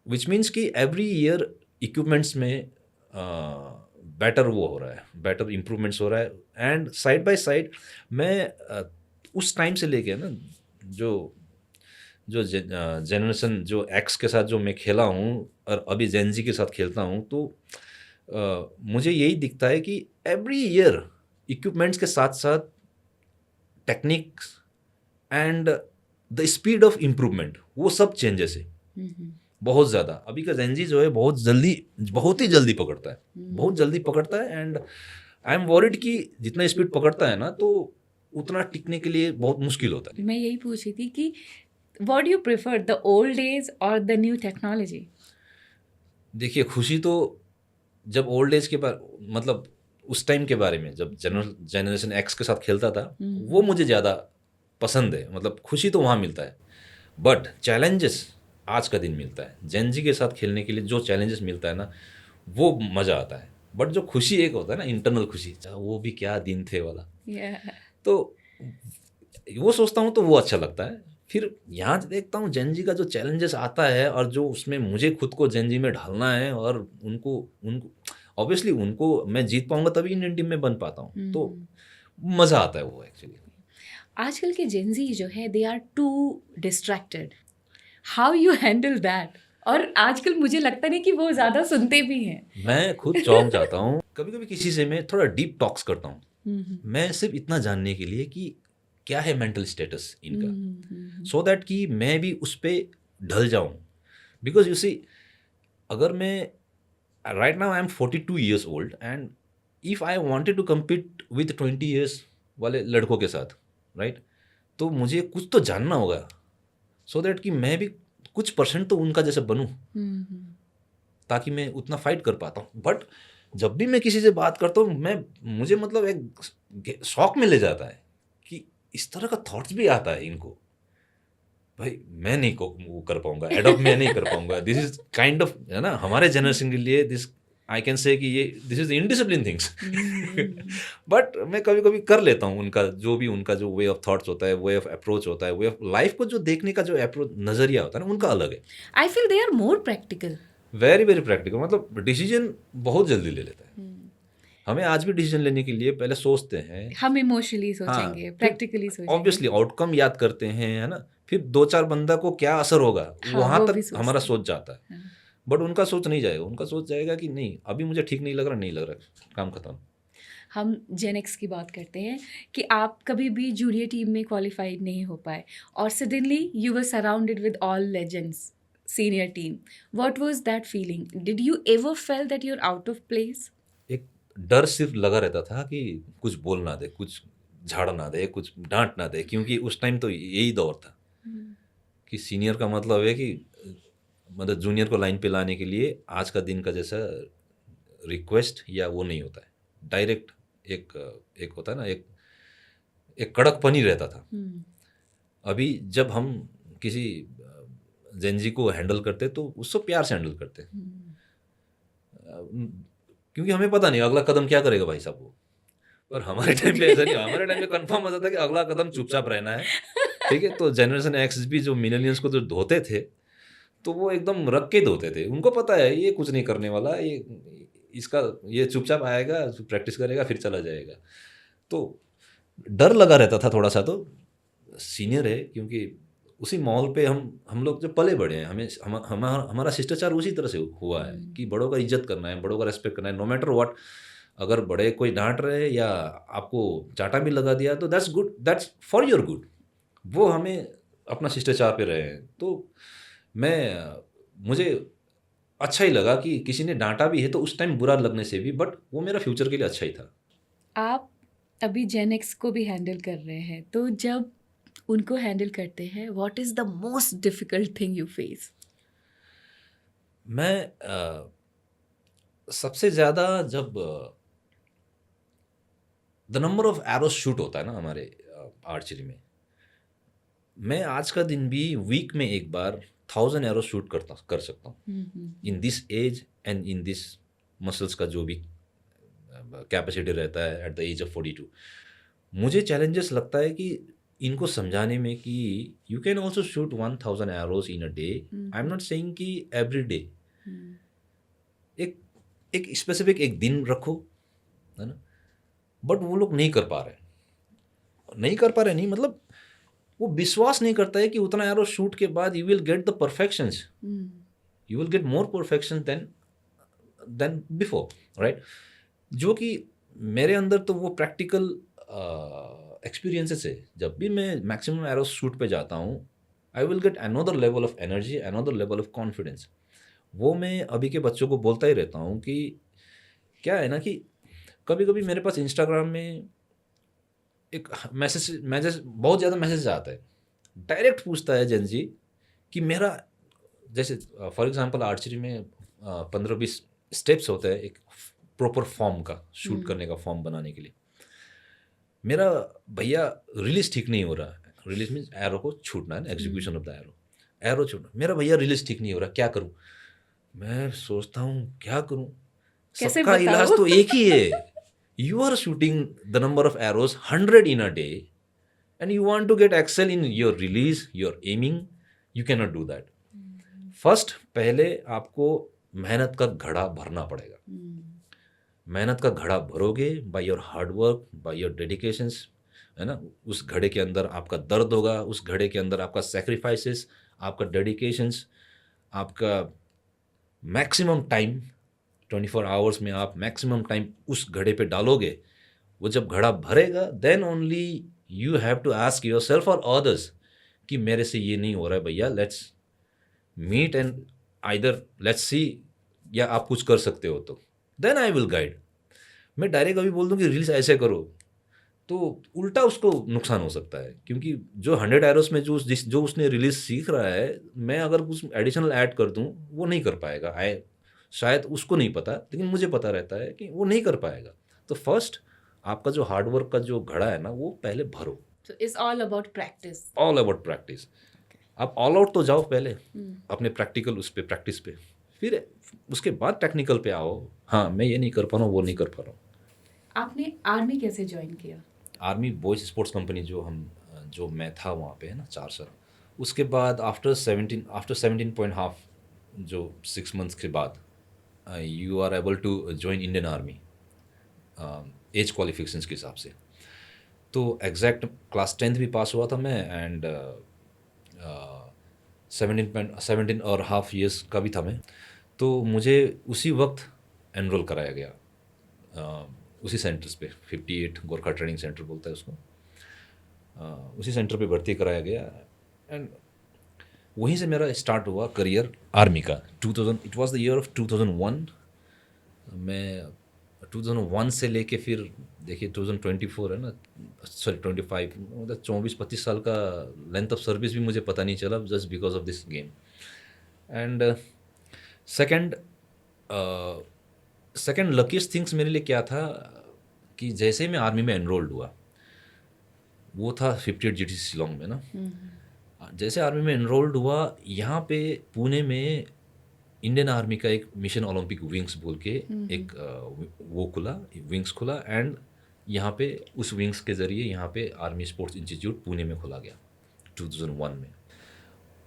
विच मीन्स कि एवरी ईयर इक्विपमेंट्स में बेटर वो हो रहा है, बेटर इम्प्रूवमेंट्स हो रहा है। एंड साइड बाय साइड मैं उस टाइम से लेके ना जो जो जनरेशन जो एक्स के साथ जो मैं खेला हूँ और अभी जेनजी के साथ खेलता हूँ, तो मुझे यही दिखता है कि एवरी ईयर इक्विपमेंट्स के साथ साथ techniques and the speed of improvement, वो सब चेंजेस है बहुत ज़्यादा। अभी का जेनजी जो है बहुत ही जल्दी पकड़ता है, बहुत जल्दी पकड़ता है। एंड आई एम वॉरिड कि जितना स्पीड पकड़ता है ना, तो उतना टिकने के लिए बहुत मुश्किल होता है। मैं यही पूछ रही थी कि what do you prefer, the old days और द न्यू टेक्नोलॉजी? देखिए, खुशी तो जब ओल्ड एज के मतलब उस टाइम के बारे में, जब जनरेशन एक्स के साथ खेलता था, वो मुझे ज़्यादा पसंद है, मतलब खुशी तो वहाँ मिलता है। बट चैलेंजेस आज का दिन मिलता है, जेनजी के साथ खेलने के लिए जो चैलेंजेस मिलता है ना, वो मज़ा आता है। बट जो खुशी एक होता है ना, इंटरनल खुशी, वो भी क्या दिन थे वाला, तो वो सोचता हूँ तो वो अच्छा लगता है। फिर यहाँ देखता हूँ जेनजी का जो चैलेंजेस आता है और जो उसमें मुझे खुद को जेनजी में ढालना है, और उनको ऑब्वियसली उनको मैं जीत पाऊंगा तभी इंडियन टीम में बन पाता हूँ, तो मज़ा आता है वो एक्चुअली। आजकल के जेनजी जो है they are too distracted, how you handle that? और आजकल मुझे लगता नहीं कि वो ज़्यादा सुनते भी हैं। मैं खुद चौंक जाता हूँ कभी कभी किसी से मैं थोड़ा डीप टॉक्स करता हूँ, मैं सिर्फ इतना जानने के लिए कि क्या है मेंटल स्टेटस इनका, सो दैट कि मैं भी उस पर ढल जाऊँ। बिकॉज यू सी, अगर मैं right now I am 42 years old, and if I wanted to compete with 20 years वाले लड़कों के साथ, राइट, तो मुझे कुछ तो जानना होगा, सो दैट कि मैं भी कुछ परसेंट तो उनका जैसे बनूं, ताकि मैं उतना फाइट कर पाता हूँ। बट जब भी मैं किसी से बात करता हूँ, मुझे मतलब एक शौक में ले जाता है कि इस तरह का थॉट्स भी आता है इनको। भाई मैं नहीं वो कर पाऊंगा, एडॉप्ट मैं नहीं कर पाऊंगा। दिस इज काइंड ऑफ, है ना, हमारे जनरेशन के लिए दिस आई कैन से कि ये this is indiscipline things. But मैं कभी कभी कर लेता हूँ उनका जो वे ऑफ थॉट्स होता है, वे ऑफ अप्रोच होता है, वे ऑफ लाइफ को जो देखने का जो अप्रोच नजरिया होता है ना, उनका अलग है। I feel they are more practical, very very practical, मतलब डिसीजन बहुत जल्दी ले लेता है। हमें आज भी डिसीजन लेने के लिए पहले सोचते हैं, हम इमोशनली सोचेंगे, प्रैक्टिकली सोचेंगे, ऑब्वियसली आउटकम याद करते हैं, है ना, फिर 2-4 बंदा को क्या असर होगा, वहां तक हमारा सोच जाता है। बट उनका सोच नहीं जाएगा, उनका सोच जाएगा कि नहीं, अभी मुझे ठीक नहीं लग रहा, काम खत्म। हम जेन एक्स की बात करते हैं कि आप कभी भी जूनियर टीम में क्वालिफाइड नहीं हो पाए और suddenly you were surrounded with all legends senior team. What was that feeling? Did you ever feel that you are out of place? एक डर सिर्फ लगा रहता था कि कुछ बोल ना दे, कुछ झाड़ ना दे, कुछ डांट ना दे, क्योंकि उस टाइम तो यही दौर था कि सीनियर का मतलब है कि मतलब जूनियर को लाइन पे लाने के लिए आज का दिन का जैसा रिक्वेस्ट या वो नहीं होता है, डायरेक्ट एक एक होता है ना, एक एक कड़कपनी रहता था. अभी जब हम किसी जेनजी को हैंडल करते तो उसको प्यार से हैंडल करते, क्योंकि हमें पता नहीं अगला कदम क्या करेगा भाई साहब वो. पर हमारे टाइम पे ऐसा नहीं, हमारे टाइम पे कंफर्म होता था कि अगला कदम चुपचाप रहना है. ठीक है, तो जनरेशन एक्स भी जो मिलेनियल्स को जो धोते थे तो वो एकदम रख के धोते थे. उनको पता है ये कुछ नहीं करने वाला, ये चुपचाप आएगा, प्रैक्टिस करेगा, फिर चला जाएगा. तो डर लगा रहता था थोड़ा सा. तो सीनियर है, क्योंकि उसी माहौल पे हम लोग जो पले बड़े हैं, हमारा शिष्टाचार उसी तरह से हुआ है कि बड़ों का इज्जत करना है, बड़ों का रेस्पेक्ट करना है, नो मैटर व्हाट. अगर बड़े कोई डांट रहे या आपको चाटा भी लगा दिया तो that's good, that's for your good. वो हमें अपना शिष्टाचार पे रहे हैं. तो मुझे अच्छा ही लगा कि किसी ने डांटा भी है तो उस टाइम बुरा लगने से भी, बट वो मेरा फ्यूचर के लिए अच्छा ही था. आप अभी जेन एक्स को भी हैंडल कर रहे हैं, तो जब उनको हैंडल करते हैं, what is the most difficult thing you face? मैं सबसे ज़्यादा जब the number of arrows shoot होता है ना हमारे आर्चरी में, मैं आज का दिन भी वीक में एक बार 1000 एरो शूट कर सकता हूँ in this age and in this muscles का जो भी कैपेसिटी रहता है एट द एज ऑफ 42. मुझे चैलेंजेस लगता है कि इनको समझाने में कि you can also shoot 1000 arrows in a day. I am not saying कि एवरी डे. एक एक स्पेसिफिक एक दिन रखो, है ना. बट वो लोग नहीं कर पा रहे नहीं, मतलब वो विश्वास नहीं करता है कि उतना एरो शूट के बाद you will get the perfections, you will get more perfection than before, right. जो कि मेरे अंदर तो वो प्रैक्टिकल एक्सपीरियंसेस है. जब भी मैं मैक्सिमम एरो शूट पे जाता हूँ, I will get another level of energy, another level of confidence. वो मैं अभी के बच्चों को बोलता ही रहता हूँ कि क्या है ना कि कभी कभी मेरे पास इंस्टाग्राम में एक मैसेज बहुत ज़्यादा मैसेज आता है, डायरेक्ट पूछता है जेनजी कि मेरा, जैसे फॉर एग्जांपल आर्चरी में 15-20 स्टेप्स होते हैं एक प्रॉपर फॉर्म का, शूट करने का फॉर्म बनाने के लिए. मेरा भैया रिलीज ठीक नहीं हो रहा है. रिलीज मीन्स एरो को छूटना है ना, एग्जीक्यूशन ऑफ द एरो छूटना. मेरा भैया रिलीज ठीक नहीं हो रहा, क्या करूं? मैं सोचता हूँ क्या करूं, कैसे सबका इलाज बताओ? तो एक ही है. You are shooting the number of arrows 100 in a day and you want to get excel in your release, your aiming, you cannot do that. First, पहले आपको मेहनत का घड़ा भरना पड़ेगा. मेहनत का घड़ा भरोगे by your hard work, by your dedications, है ना. उस घड़े के अंदर आपका दर्द होगा, उस घड़े के अंदर आपका sacrifices, आपका dedications, आपका मैक्सिमम टाइम 24 आवर्स में आप मैक्सिमम टाइम उस घड़े पे डालोगे. वो जब घड़ा भरेगा then only you have to ask yourself और अदर्स कि मेरे से ये नहीं हो रहा है भैया, let's meet and either let's see, या आप कुछ कर सकते हो तो देन आई विल गाइड. मैं डायरेक्ट अभी बोल दूँ कि रील्स ऐसे करो तो उल्टा उसको नुकसान हो सकता है, क्योंकि जो 100 एरोस में जो उसने रिलीज सीख रहा है, मैं अगर कुछ एडिशनल ऐड कर दूँ वो नहीं कर पाएगा. शायद उसको नहीं पता, लेकिन मुझे पता रहता है कि वो नहीं कर पाएगा. तो फर्स्ट आपका जो हार्डवर्क का जो घड़ा है ना, वो पहले भरो. So it's all about practice. All about practice. आप ऑल आउट तो जाओ पहले अपने प्रैक्टिकल उस पे, प्रैक्टिस पे, फिर उसके बाद टेक्निकल पे आओ. हाँ, मैं ये नहीं कर पा रहा हूँ, वो नहीं कर पा रहा हूँ. आपने आर्मी कैसे ज्वाइन किया? आर्मी बॉयज स्पोर्ट्स कंपनी जो मैं था वहाँ पे, है ना, 4 साल. उसके बाद आफ्टर 17.5 जो 6 मंथ्स के बाद you are able to join Indian army as qualifications के हिसाब से. तो एग्जैक्ट क्लास 10th भी पास हुआ था मैं, एंड 17.5 ईयर्स का भी था मैं. तो मुझे उसी वक्त एनरोल कराया गया उसी सेंटर्स पे 58 गोरखा ट्रेनिंग सेंटर बोलता है उसको, उसी सेंटर पे भर्ती कराया गया। एंड वहीं से मेरा स्टार्ट हुआ करियर आर्मी का। 2000 it was the year of 2001। मैं 2001 से लेके फिर देखिए 2024 है ना, सॉरी 25, मतलब 24-25 साल का लेंथ ऑफ सर्विस भी मुझे पता नहीं चला, just because of this game. And second second luckiest things मेरे लिए क्या था कि जैसे ही मैं आर्मी में एनरोल्ड हुआ, वो था 58 GTC शिलोंग में ना। जैसे आर्मी में एनरोल्ड हुआ, यहाँ पे पुणे में इंडियन आर्मी का एक मिशन ओलंपिक विंग्स बोल के एक वो खुला, विंग्स खुला। एंड यहाँ पे उस विंग्स के ज़रिए यहाँ पे आर्मी स्पोर्ट्स इंस्टीट्यूट पुणे में खोला गया 2001 में।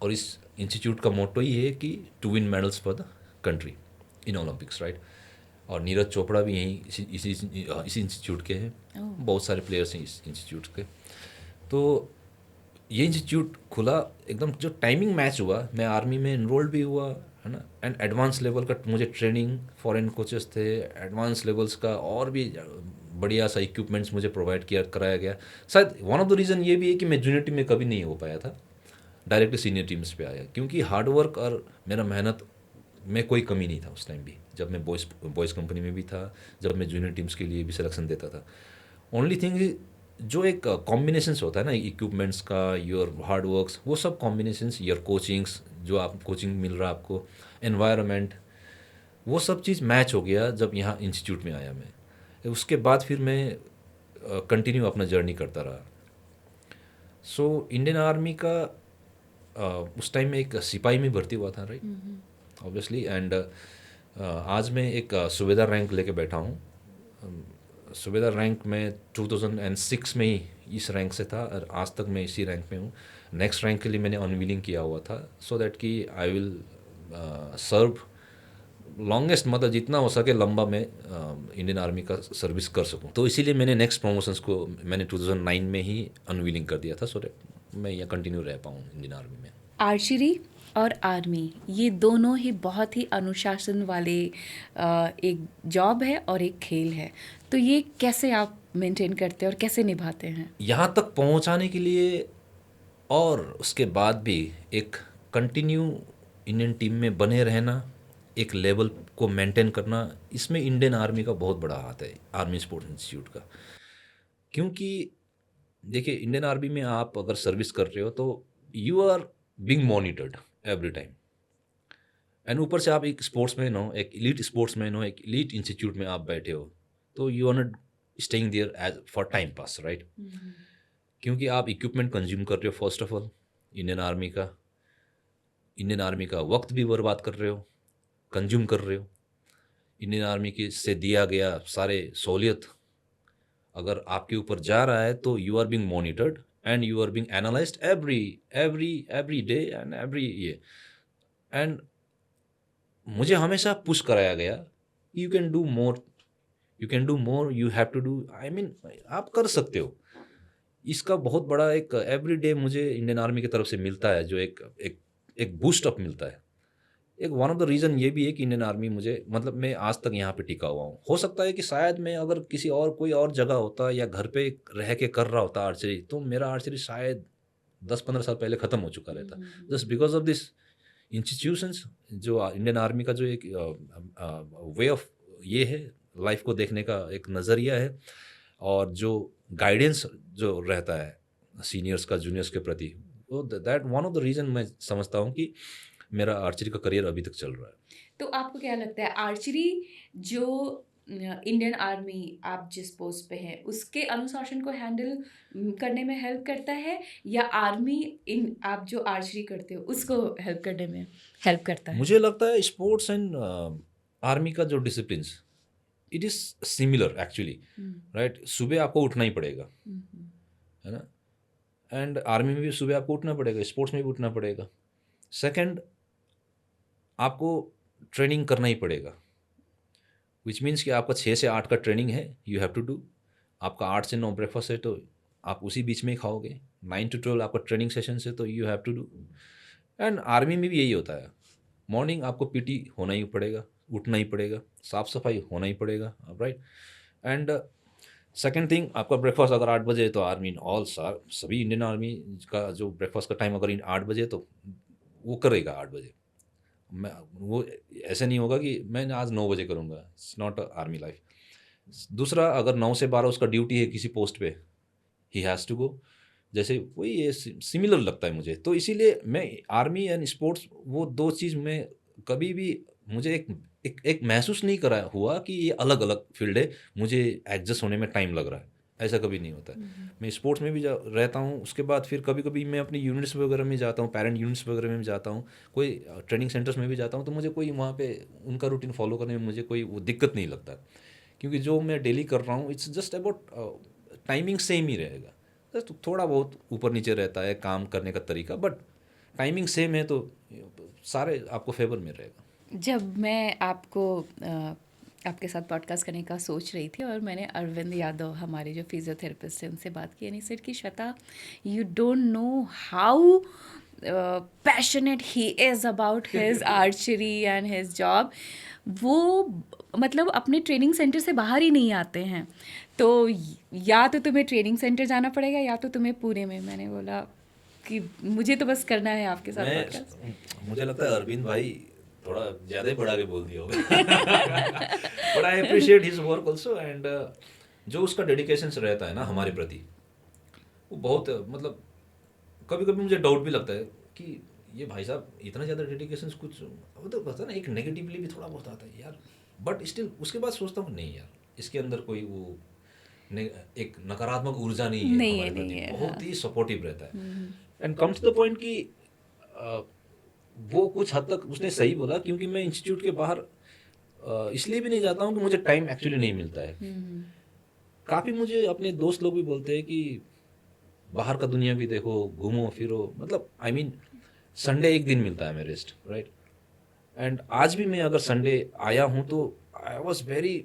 और इस इंस्टीट्यूट का मोटो ही है कि to win medals for the country in Olympics, right. और नीरज चोपड़ा भी यहीं इसी इंस्टीट्यूट के हैं। बहुत सारे प्लेयर्स हैं इस इंस्टीट्यूट के। तो ये इंस्टीट्यूट खुला एकदम, जो टाइमिंग मैच हुआ, मैं आर्मी में इनरोल्ड भी हुआ है ना। एंड एडवांस लेवल का मुझे ट्रेनिंग, फॉरेन कोचेस थे, एडवांस लेवल्स का और भी बढ़िया सा इक्विपमेंट्स मुझे प्रोवाइड किया कराया गया। शायद वन ऑफ द रीज़न ये भी है कि मैं जूनियर टीम में कभी नहीं हो पाया था, डायरेक्टली सीनियर टीम्स पे आया, क्योंकि हार्डवर्क और मेरा मेहनत में कोई कमी नहीं था उस टाइम भी, जब मैं बॉयज़ कंपनी में भी था, जब मैं जूनियर टीम्स के लिए भी सिलेक्शन देता था। ओनली थिंग जो एक कॉम्बिनेशंस होता है ना इक्विपमेंट्स का, योर हार्ड वर्क्स, वो सब कॉम्बिनेशंस, योर कोचिंग्स, जो आप कोचिंग मिल रहा है आपको, एनवायरनमेंट, वो सब चीज़ मैच हो गया जब यहाँ इंस्टीट्यूट में आया मैं। उसके बाद फिर मैं कंटिन्यू अपना जर्नी करता रहा। सो इंडियन आर्मी का उस टाइम में एक सिपाही में भर्ती हुआ था, राइट, ऑब्वियसली। एंड आज मैं एक सूबेदार रैंक लेके बैठा हूँ। सूबेदार रैंक में 2006 में ही इस रैंक से था, और आज तक मैं इसी रैंक में हूँ। नेक्स्ट रैंक के लिए मैंने अनविलिंग किया हुआ था, सो दैट कि आई विल सर्व लॉन्गेस्ट, मतलब जितना हो सके लंबा मैं इंडियन आर्मी का सर्विस कर सकूं। तो इसीलिए मैंने नेक्स्ट प्रमोशंस को मैंने 2009 में ही अनविलिंग कर दिया था, सो दैट मैं यहाँ कंटिन्यू रह पाऊँ इंडियन आर्मी में। आर्चरी और आर्मी, ये दोनों ही बहुत ही अनुशासन वाले एक जॉब है और एक खेल है। तो ये कैसे आप मेंटेन करते हैं और कैसे निभाते हैं? यहाँ तक पहुँचाने के लिए और उसके बाद भी एक कंटिन्यू इंडियन टीम में बने रहना, एक लेवल को मेंटेन करना, इसमें इंडियन आर्मी का बहुत बड़ा हाथ है, आर्मी स्पोर्ट्स इंस्टीट्यूट का। क्योंकि देखिए, इंडियन आर्मी में आप अगर सर्विस कर रहे हो तो you are being monitored every time. And ऊपर से आप एक स्पोर्ट्समैन हो, एक इलीट स्पोर्ट्समैन हो, एक इलीट इंस्टीट्यूट में आप बैठे हो, तो you are not staying there as for time pass, right. क्योंकि आप इक्विपमेंट कंज्यूम कर रहे हो, first of all Indian army का वक्त भी बर्बाद कर रहे हो, कंज्यूम कर रहे हो। इंडियन आर्मी के से दिया गया सारे सहूलियत अगर आपके ऊपर जा रहा है तो you are being monitored and you are being analysed every day and every year. And मुझे हमेशा पुश कराया गया, you can do more, you have to do, I mean आप कर सकते हो। इसका बहुत बड़ा एक एवरी डे मुझे इंडियन आर्मी की तरफ से मिलता है, जो एक एक एक बूस्ट अप मिलता है। एक वन ऑफ द रीज़न ये भी है कि इंडियन आर्मी मुझे, मतलब मैं आज तक यहाँ पे टिका हुआ हूँ। हो सकता है कि शायद मैं अगर किसी और कोई और जगह होता या घर पे रह के कर रहा होता आर्चरी, तो मेरा आर्चरी शायद 10-15 साल पहले ख़त्म हो चुका रहता, just because of this institutions. जो इंडियन आर्मी का जो एक वे ऑफ ये है, लाइफ को देखने का एक नज़रिया है, और जो गाइडेंस जो रहता है सीनियर्स का जूनियर्स के प्रति, वो that one of the reason मैं समझता हूँ कि मेरा आर्चरी का करियर अभी तक चल रहा है। तो आपको क्या लगता है, आर्चरी जो इंडियन आर्मी आप जिस पोस्ट पे हैं उसके अनुशासन को हैंडल करने में हेल्प करता है, या आर्मी इन आप जो आर्चरी करते हो उसको हेल्प करने में हेल्प करता है? मुझे लगता है स्पोर्ट्स एंड आर्मी का जो discipline, it is similar actually, right. सुबह आपको उठना ही पड़ेगा, है ना। एंड आर्मी में भी सुबह आपको उठना पड़ेगा, स्पोर्ट्स में भी उठना पड़ेगा। सेकंड, आपको ट्रेनिंग करना ही पड़ेगा, विच मीन्स कि आपका 6 से 8 का ट्रेनिंग है, यू हैव टू डू। आपका 8 से 9 ब्रेकफास्ट है तो आप उसी बीच में ही खाओगे। 9 to 12 आपका ट्रेनिंग सेशन है तो you have to do. And army में भी यही होता है, मॉर्निंग आपको पीटी होना ही पड़ेगा, उठना ही पड़ेगा, साफ़ सफाई होना ही पड़ेगा, राइट। एंड सेकेंड थिंग, आपका ब्रेकफास्ट अगर 8 बजे, तो आर्मी ऑल सभी इंडियन आर्मी का जो ब्रेकफास्ट का टाइम अगर 8 बजे, तो वो करेगा 8 बजे। मैं वो ऐसे नहीं होगा कि मैं आज 9 बजे करूँगा, इट्स नॉट आर्मी लाइफ। दूसरा, अगर 9 से 12 उसका ड्यूटी है किसी पोस्ट पे, ही हैज़ टू गो। जैसे वही ये सिमिलर लगता है मुझे, तो इसीलिए मैं आर्मी एंड स्पोर्ट्स, वो दो चीज़ में कभी भी मुझे एक महसूस नहीं करा हुआ कि ये अलग अलग फील्ड है, मुझे एडजस्ट होने में टाइम लग रहा है, ऐसा कभी नहीं होता है। मैं स्पोर्ट्स में भी रहता हूँ, उसके बाद फिर कभी कभी मैं अपनी यूनिट्स वगैरह में जाता हूँ, पेरेंट यूनिट्स वगैरह में भी जाता हूँ, कोई ट्रेनिंग सेंटर्स में भी जाता हूँ, तो मुझे कोई वहाँ पे उनका रूटीन फॉलो करने में मुझे कोई वो दिक्कत नहीं लगता, क्योंकि जो मैं डेली कर रहा हूँ it's just about timing same ही रहेगा, जस्ट थोड़ा बहुत ऊपर नीचे रहता है काम करने का तरीका, बट टाइमिंग सेम है, तो सारे आपको फेवर में रहेगा। जब मैं आपको आपके साथ पॉडकास्ट करने का सोच रही थी और मैंने अरविंद यादव, हमारे जो फिजियोथेरेपिस्ट हैं, उनसे बात की, एंड ही सेड कि Shweta, you don't know how passionate he is about his archery and his job. वो मतलब अपने ट्रेनिंग सेंटर से बाहर ही नहीं आते हैं, तो या तो तुम्हें ट्रेनिंग सेंटर जाना पड़ेगा या तो तुम्हें पुणे में। मैंने बोला कि मुझे तो बस करना है आपके साथ पॉडकास्ट। मुझे लगता है अरविंद भाई थोड़ा ज़्यादा ही बढ़ा के बोल दिया होगा, but I appreciate his work also, and जो उसका डेडिकेशन रहता है ना हमारे प्रति, वो बहुत मतलब कभी कभी मुझे डाउट भी लगता है कि ये भाई साहब इतना ज़्यादा डेडिकेशन, कुछ वो तो पता ना, एक नेगेटिवली भी थोड़ा बहुत आता है यार, बट स्टिल उसके बाद सोचता हूँ नहीं यार, इसके अंदर कोई वो एक नकारात्मक ऊर्जा नहीं है हमारे प्रति, बहुत ही सपोर्टिव रहता है। And comes to the point कि वो कुछ हद तक उसने सही बोला, क्योंकि मैं इंस्टीट्यूट के बाहर इसलिए भी नहीं जाता हूँ कि मुझे टाइम एक्चुअली नहीं मिलता है। काफ़ी मुझे अपने दोस्त लोग भी बोलते हैं कि बाहर का दुनिया भी देखो, घूमो फिरो, मतलब आई मीन संडे एक दिन मिलता है हमें रेस्ट, राइट। एंड आज भी मैं अगर संडे आया हूँ तो आई वॉज वेरी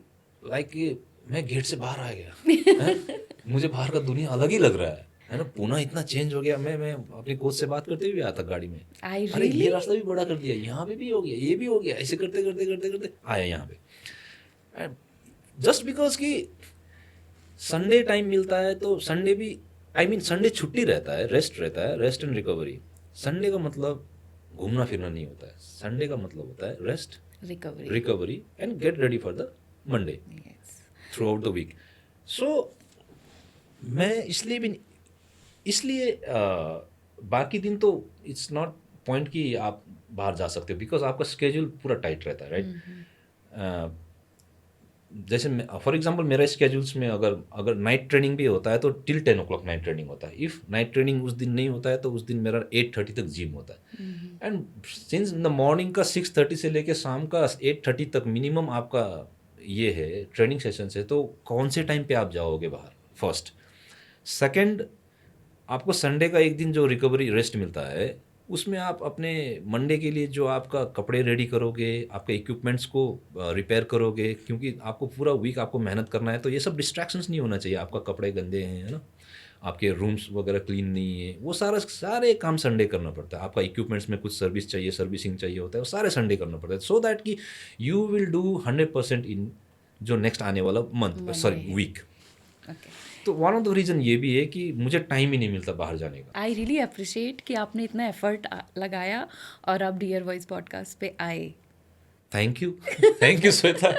लाइक मैं गेट से बाहर आ गया मुझे बाहर का दुनिया अलग ही लग रहा है ना, पुणे इतना चेंज हो गया। मैं अपने कोच से बात करते हुए आता गाड़ी में, अरे ये रास्ता भी बड़ा कर दिया, यहाँ पे भी हो गया, ये भी हो गया, ऐसे करते करते करते करते आया यहाँ पे। जस्ट बिकॉज कि संडे टाइम मिलता है, तो संडे भी आई मीन संडे छुट्टी रहता है, रेस्ट रहता है, रेस्ट एंड रिकवरी। संडे का मतलब घूमना फिरना नहीं होता है, संडे का मतलब होता है rest, recovery and get ready for the Monday throughout the week. So मैं इसलिए बाकी दिन तो इट्स नॉट पॉइंट कि आप बाहर जा सकते हो, बिकॉज आपका स्केड्यूल पूरा टाइट रहता है, राइट। जैसे फॉर एग्जांपल मेरा स्केड्यूल्स में अगर नाइट ट्रेनिंग भी होता है तो टिल 10 o'clock नाइट ट्रेनिंग होता है। इफ़ नाइट ट्रेनिंग उस दिन नहीं होता है तो उस दिन मेरा 8:30 तक जिम होता है। And since in the morning का 6:30 से लेके शाम का 8:30 तक मिनिमम आपका ये है ट्रेनिंग सेशन है, तो कौन से टाइम पे आप जाओगे बाहर, फर्स्ट। सेकेंड, आपको संडे का एक दिन जो रिकवरी रेस्ट मिलता है, उसमें आप अपने मंडे के लिए जो आपका कपड़े रेडी करोगे, आपके इक्विपमेंट्स को रिपेयर करोगे, क्योंकि आपको पूरा वीक आपको मेहनत करना है, तो ये सब डिस्ट्रैक्शंस नहीं होना चाहिए। आपका कपड़े गंदे हैं, है ना, आपके रूम्स वगैरह क्लीन नहीं है, वो सारे काम संडे करना पड़ता है। आपका इक्विपमेंट्स में कुछ सर्विस चाहिए, सर्विसिंग चाहिए होता है, वो सारे संडे करना पड़ता है, सो दैट कि यू विल डू 100% इन जो नेक्स्ट आने वाला मंथ, सॉरी वीक। तो वन ऑफ द रीज़न ये भी है कि मुझे टाइम ही नहीं मिलता बाहर जाने का। आई रियली अप्रिशिएट कि आपने इतना एफर्ट लगाया और आप डियर वॉइस पॉडकास्ट पे आए। Thank you Shweta.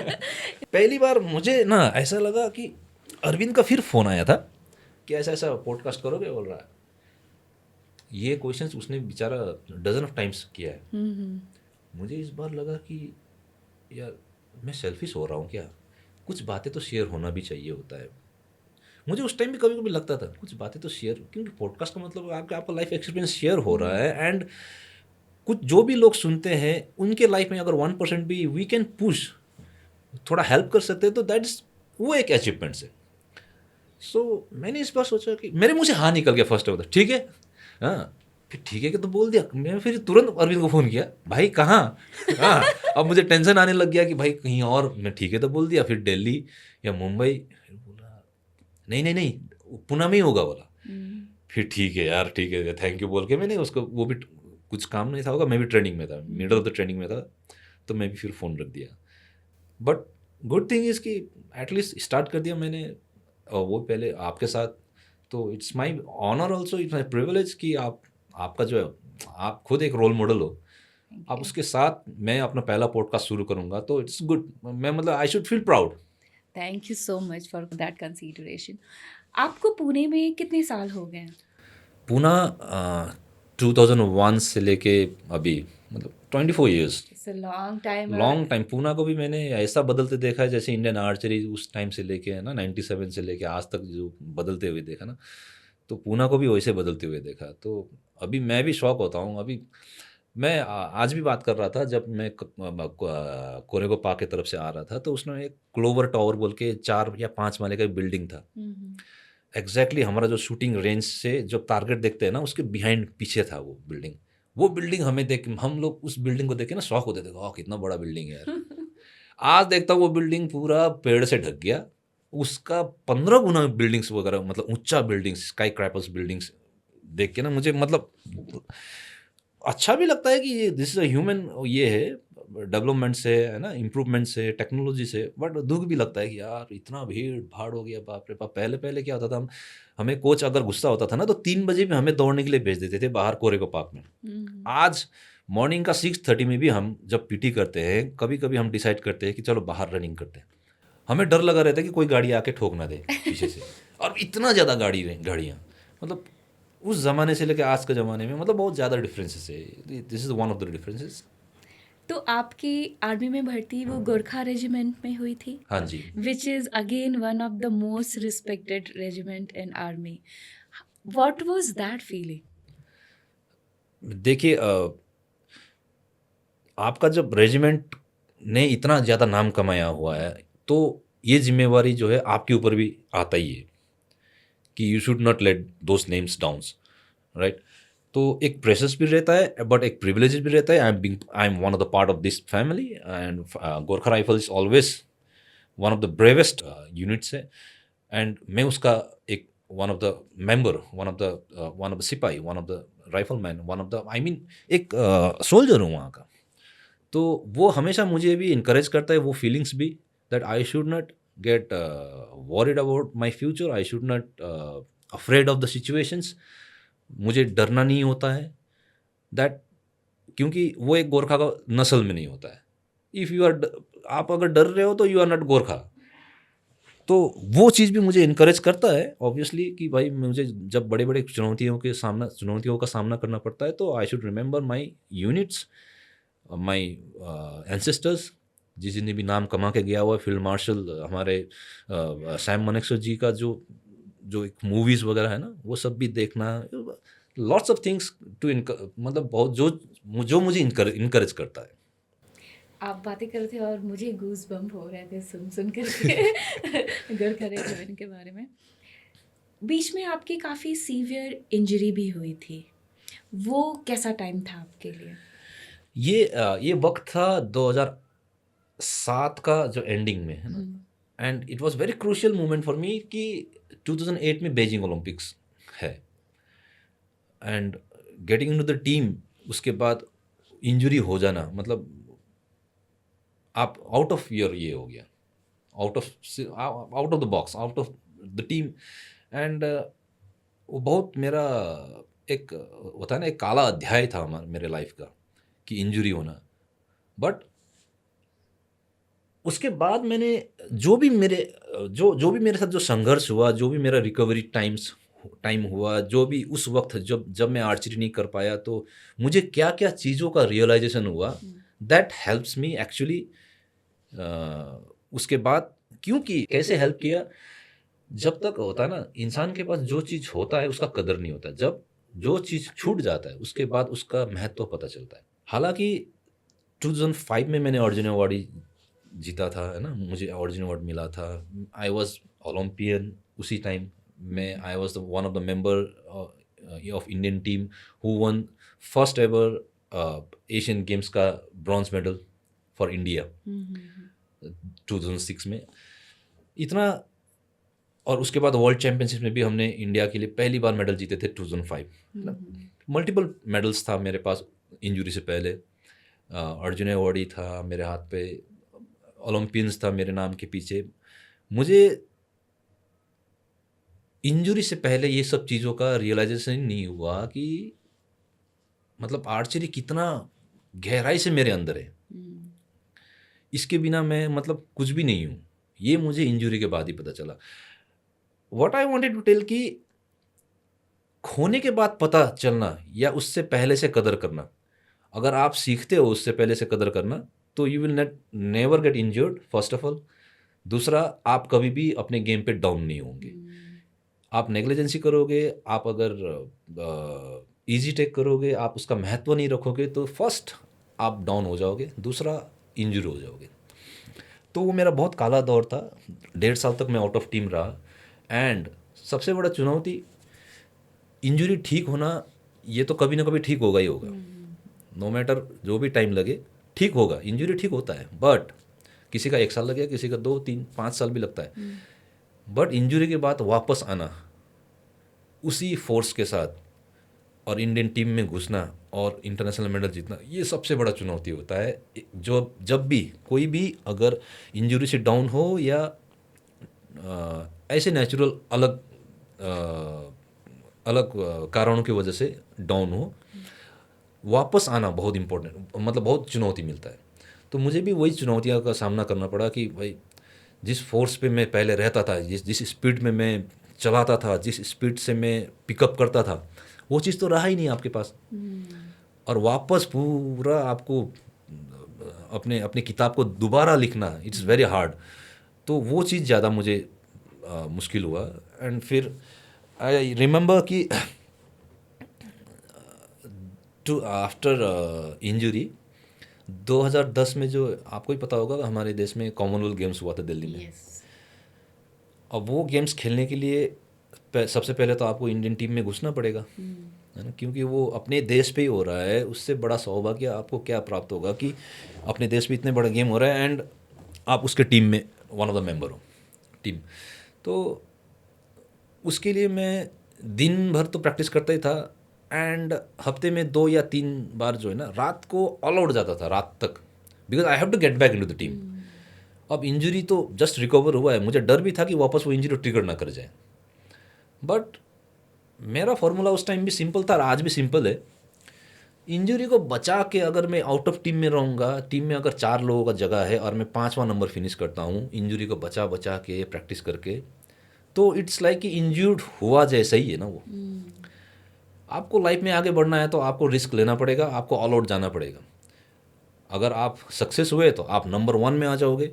पहली बार मुझे ना ऐसा लगा कि अरविंद का फिर फ़ोन आया था कि ऐसा पॉडकास्ट करोगे, बोल रहा है। ये क्वेश्चंस उसने बेचारा डजन ऑफ टाइम्स किया है। मुझे इस बार लगा कि यार मैं सेल्फिश हो रहा हूँ क्या, कुछ बातें तो शेयर होना भी चाहिए होता है। मुझे उस टाइम भी कभी कभी लगता था कुछ बातें तो शेयर, क्योंकि पॉडकास्ट का मतलब आपका लाइफ एक्सपीरियंस शेयर हो रहा है, एंड कुछ जो भी लोग सुनते हैं उनके लाइफ में अगर 1% भी वी कैन पुश, थोड़ा हेल्प कर सकते हैं, तो दैट इज वो एक अचीवमेंट है। सो मैंने इस बार सोचा कि मेरे मुँह से हाँ निकल गया फर्स्ट ऑफ द, ठीक है, हाँ फिर ठीक है कि तो बोल दिया। मैं फिर तुरंत अरविंद को फ़ोन किया, भाई कहाँ। हाँ, अब मुझे टेंशन आने लग गया कि भाई कहीं और। मैं ठीक है तो बोल दिया, फिर दिल्ली या मुंबई, फिर बोला नहीं पुणे में ही होगा, बोला फिर ठीक है यार, ठीक है, थैंक यू बोल के मैंने उसको, वो भी कुछ काम नहीं था होगा, मैं भी ट्रेनिंग में था, मिडल ऑफ द ट्रेनिंग में था, तो मैं भी फिर फ़ोन रख दिया। बट गुड थिंग इज़ कि एटलीस्ट स्टार्ट कर दिया मैंने, और वो पहले आपके साथ, तो it's my honour also, it's my privilege कि आपका जो है, आप खुद एक रोल मॉडल हो, थैंक आप यू। उसके साथ मैं अपना पहला पॉडकास्ट शुरू करूँगा, तो इट्स गुड, मैं मतलब I should feel proud. Thank you so much for that consideration. आपको पुणे में कितने साल हो गए हैं? पूना 2001 से लेके अभी, मतलब 24 years, it's a long time. Long time. Poona को भी मैंने ऐसा बदलते देखा है जैसे इंडियन आर्चरी उस टाइम से लेके, है ना, 97 से लेके आज तक जो बदलते हुए देखा ना, तो पूना को भी वैसे बदलते हुए देखा। तो अभी मैं भी शौक होता हूँ। अभी मैं आज भी बात कर रहा था, जब मैं कोरेगो पार्क की तरफ से आ रहा था, तो उसमें एक क्लोवर टावर बोल के 4 या 5 माले का एक बिल्डिंग था। एग्जैक्टली हमारा जो शूटिंग रेंज से जो टारगेट देखते हैं ना, उसके बिहाइंड पीछे था वो बिल्डिंग। वो बिल्डिंग हमें देख, हम लोग उस बिल्डिंग को देख के ना शौक होते थे, वाह कितना बड़ा बिल्डिंग है यार। आज देखता हूँ वो बिल्डिंग पूरा पेड़ से ढक गया, उसका 15 गुना बिल्डिंग्स वगैरह, मतलब ऊंचा बिल्डिंग्स, स्काई क्रैपर्स बिल्डिंग्स देख के ना मुझे मतलब अच्छा भी लगता है कि ये दिस इज अ ह्यूमन, ये है डेवलपमेंट से, है ना, इम्प्रूवमेंट से, टेक्नोलॉजी से, बट दुख भी लगता है कि यार इतना भीड़ भाड़ हो गया, बाप रे बाप। पहले पहले क्या होता था, हम हमें कोच अगर गुस्सा होता था ना, तो 3 बजे भी हमें दौड़ने के लिए भेज देते थे बाहर कोरेगो पार्क में। आज मॉर्निंग का 6:30 में भी हम जब पीटी करते हैं, कभी कभी हम डिसाइड करते हैं कि चलो बाहर रनिंग करते हैं। हमें डर लगा रहता है कि कोई गाड़ी आके ठोक ना दे पीछे से। और इतना ज़्यादा गाड़ियाँ, मतलब उस ज़माने से लेकर आज के ज़माने में मतलब बहुत ज़्यादा डिफरेंसेस है। This is one of the differences. तो आपकी आर्मी में भर्ती वो गोरखा रेजिमेंट में हुई थी, हाँ जी। Which is again one of the most respected regiment in army. What was that feeling? देखिए आपका जब रेजिमेंट ने इतना ज़्यादा नाम कमाया हुआ है, तो ये जिम्मेवारी जो है आपके ऊपर भी आता ही है कि you should not let those names downs, right. तो एक प्रेशर्स भी रहता है, बट एक प्रिविलेज भी रहता है। I am one of the part of this family, and Gorkha rifle is always one of the bravest units है। एंड मैं उसका एक one of the member, one of the सिपाही, one of the rifleman, one of the, I mean, एक soldier हूँ वहाँ का। तो वो हमेशा मुझे भी इनकरेज करता है, वो फीलिंग्स भी, that I should not gate worried about my future, I should not afraid of the situations, मुझे डरना नहीं होता है, दैट, क्योंकि वो एक गोरखा का नस्ल में नहीं होता है। इफ़ यू आर, आप अगर डर रहे हो तो यू आर नॉट गोरखा। तो वो चीज़ भी मुझे इनकरेज करता है ऑब्वियसली कि भाई मुझे जब बड़े बड़े चुनौतियों का सामना करना पड़ता है, तो I should remember my units, my ancestors, जिसने भी नाम कमा के गया हुआ है। फील्ड मार्शल हमारे सैम मानेकशॉ जी का जो जो एक मूवीज़ वगैरह है ना, वो सब भी देखना, लॉट्स ऑफ थिंग्स टू, मतलब बहुत जो मुझे इनकरेज करता है। आप बातें कर रहे थे और मुझे गूज बम्प हो रहे थे सुन करके गोरखा रेजिमेंट के बारे में। बीच में आपकी काफ़ी सीवियर इंजरी भी हुई थी, वो कैसा टाइम था आपके लिए? ये वक्त था 2007 का जो एंडिंग में, है ना। And it was very crucial moment for me कि 2008 में बीजिंग ओलंपिक्स है, and getting into the team, उसके बाद इंजरी हो जाना, मतलब आप आउट ऑफ योर, ये हो गया, out of the box, out of the team. And वो बहुत मेरा एक होता है ना, एक काला अध्याय था मेरे लाइफ का कि इंजरी होना। बट उसके बाद मैंने जो भी मेरे साथ जो संघर्ष हुआ, जो भी मेरा रिकवरी टाइम हुआ, जो भी उस वक्त जब जब मैं आर्चरी नहीं कर पाया, तो मुझे क्या क्या चीज़ों का रियलाइजेशन हुआ, दैट हेल्प्स मी एक्चुअली। उसके बाद, क्योंकि कैसे हेल्प किया, जब तक होता है ना इंसान के पास जो चीज़ होता है उसका कदर नहीं होता, जब जो चीज़ छूट जाता है उसके बाद उसका महत्व पता चलता है। हालांकि 2005 में मैंने अर्जुन अवार्ड जीता था, है ना, मुझे अर्जुन अवार्ड मिला था। आई वॉज ओलंपियन उसी टाइम में, I was one of the member of Indian team who one first ever Asian games का ब्रॉन्ज मेडल फॉर इंडिया 2006 में। इतना, और उसके बाद वर्ल्ड चैंपियनशिप में भी हमने इंडिया के लिए पहली बार मेडल जीते थे 2005। मल्टीपल मेडल्स था मेरे पास इंजरी से पहले। अर्जुन अवार्ड था मेरे हाथ पे, ओलंपियंस था मेरे नाम के पीछे। मुझे इंजरी से पहले ये सब चीज़ों का रियलाइजेशन नहीं हुआ कि मतलब आर्चरी कितना गहराई से मेरे अंदर है। इसके बिना मैं मतलब कुछ भी नहीं हूँ। ये मुझे इंजरी के बाद ही पता चला। What I wanted to tell कि खोने के बाद पता चलना या उससे पहले से कदर करना, अगर आप सीखते हो उससे पहले से कदर करना, तो you will never get injured first of all. दूसरा, आप कभी भी अपने गेम पे डाउन नहीं होंगे। आप नेग्लिजेंसी करोगे, आप अगर इजी टेक करोगे, आप उसका महत्व नहीं रखोगे, तो फर्स्ट आप डाउन हो जाओगे, दूसरा इंजर हो जाओगे। तो वो मेरा बहुत काला दौर था। 1.5 साल तक मैं आउट ऑफ टीम रहा। एंड सबसे बड़ा चुनौती, इंजरी ठीक होना, ये तो कभी ना कभी ठीक होगा ही होगा। नो मैटर जो भी टाइम लगे, ठीक होगा। इंजरी ठीक होता है, बट किसी का 1 साल लगेगा, किसी का 2, 3, 5 साल भी लगता है। बट इंजरी के बाद वापस आना उसी फोर्स के साथ और इंडियन टीम में घुसना और इंटरनेशनल मेडल जीतना, ये सबसे बड़ा चुनौती होता है। जो जब भी कोई भी अगर इंजरी से डाउन हो या ऐसे नेचुरल अलग कारणों की वजह से डाउन हो, वापस आना बहुत इम्पोर्टेंट, मतलब बहुत चुनौती मिलता है। तो मुझे भी वही चुनौतियों का सामना करना पड़ा कि भाई जिस फोर्स पे मैं पहले रहता था, जिस स्पीड में मैं चलाता था, जिस स्पीड से मैं पिकअप करता था, वो चीज़ तो रहा ही नहीं आपके पास। और वापस पूरा आपको अपने अपनी किताब को दोबारा लिखना, इट्स वेरी हार्ड। तो वो चीज़ ज़्यादा मुझे मुश्किल हुआ। एंड फिर आई रिमेंबर कि टू आफ्टर इंजरी 2010 में, जो आपको ही पता होगा, हमारे देश में कॉमनवेल्थ गेम्स हुआ था दिल्ली में। अब वो गेम्स खेलने के लिए सबसे पहले तो आपको इंडियन टीम में घुसना पड़ेगा, है ना, क्योंकि वो अपने देश पे ही हो रहा है। उससे बड़ा सौभाग्य आपको क्या प्राप्त होगा कि अपने देश में इतने बड़ा गेम हो रहा है एंड आप उसके टीम में वन ऑफ द मेंबर हो टीम। तो उसके लिए मैं दिन भर तो प्रैक्टिस करता ही था, एंड हफ्ते में 2 या 3 बार जो है ना, रात को ऑल आउट जाता था, रात तक, because I have to get back into the team. अब इंजरी तो जस्ट रिकवर हुआ है, मुझे डर भी था कि वापस वो इंजरी ट्रिगर ना कर जाए। बट मेरा फॉर्मूला उस टाइम भी सिंपल था और आज भी सिंपल है। इंजरी को बचा के अगर मैं आउट ऑफ टीम में रहूँगा, टीम में अगर 4 लोगों का जगह है और मैं 5वां नंबर फिनिश करता हूँ इंजरी को बचा बचा के प्रैक्टिस करके, तो इट्स लाइक कि इंजर्ड हुआ जैसा ही है ना वो। आपको लाइफ में आगे बढ़ना है तो आपको रिस्क लेना पड़ेगा, आपको ऑल आउट जाना पड़ेगा। अगर आप सक्सेस हुए तो आप नंबर 1 में आ जाओगे,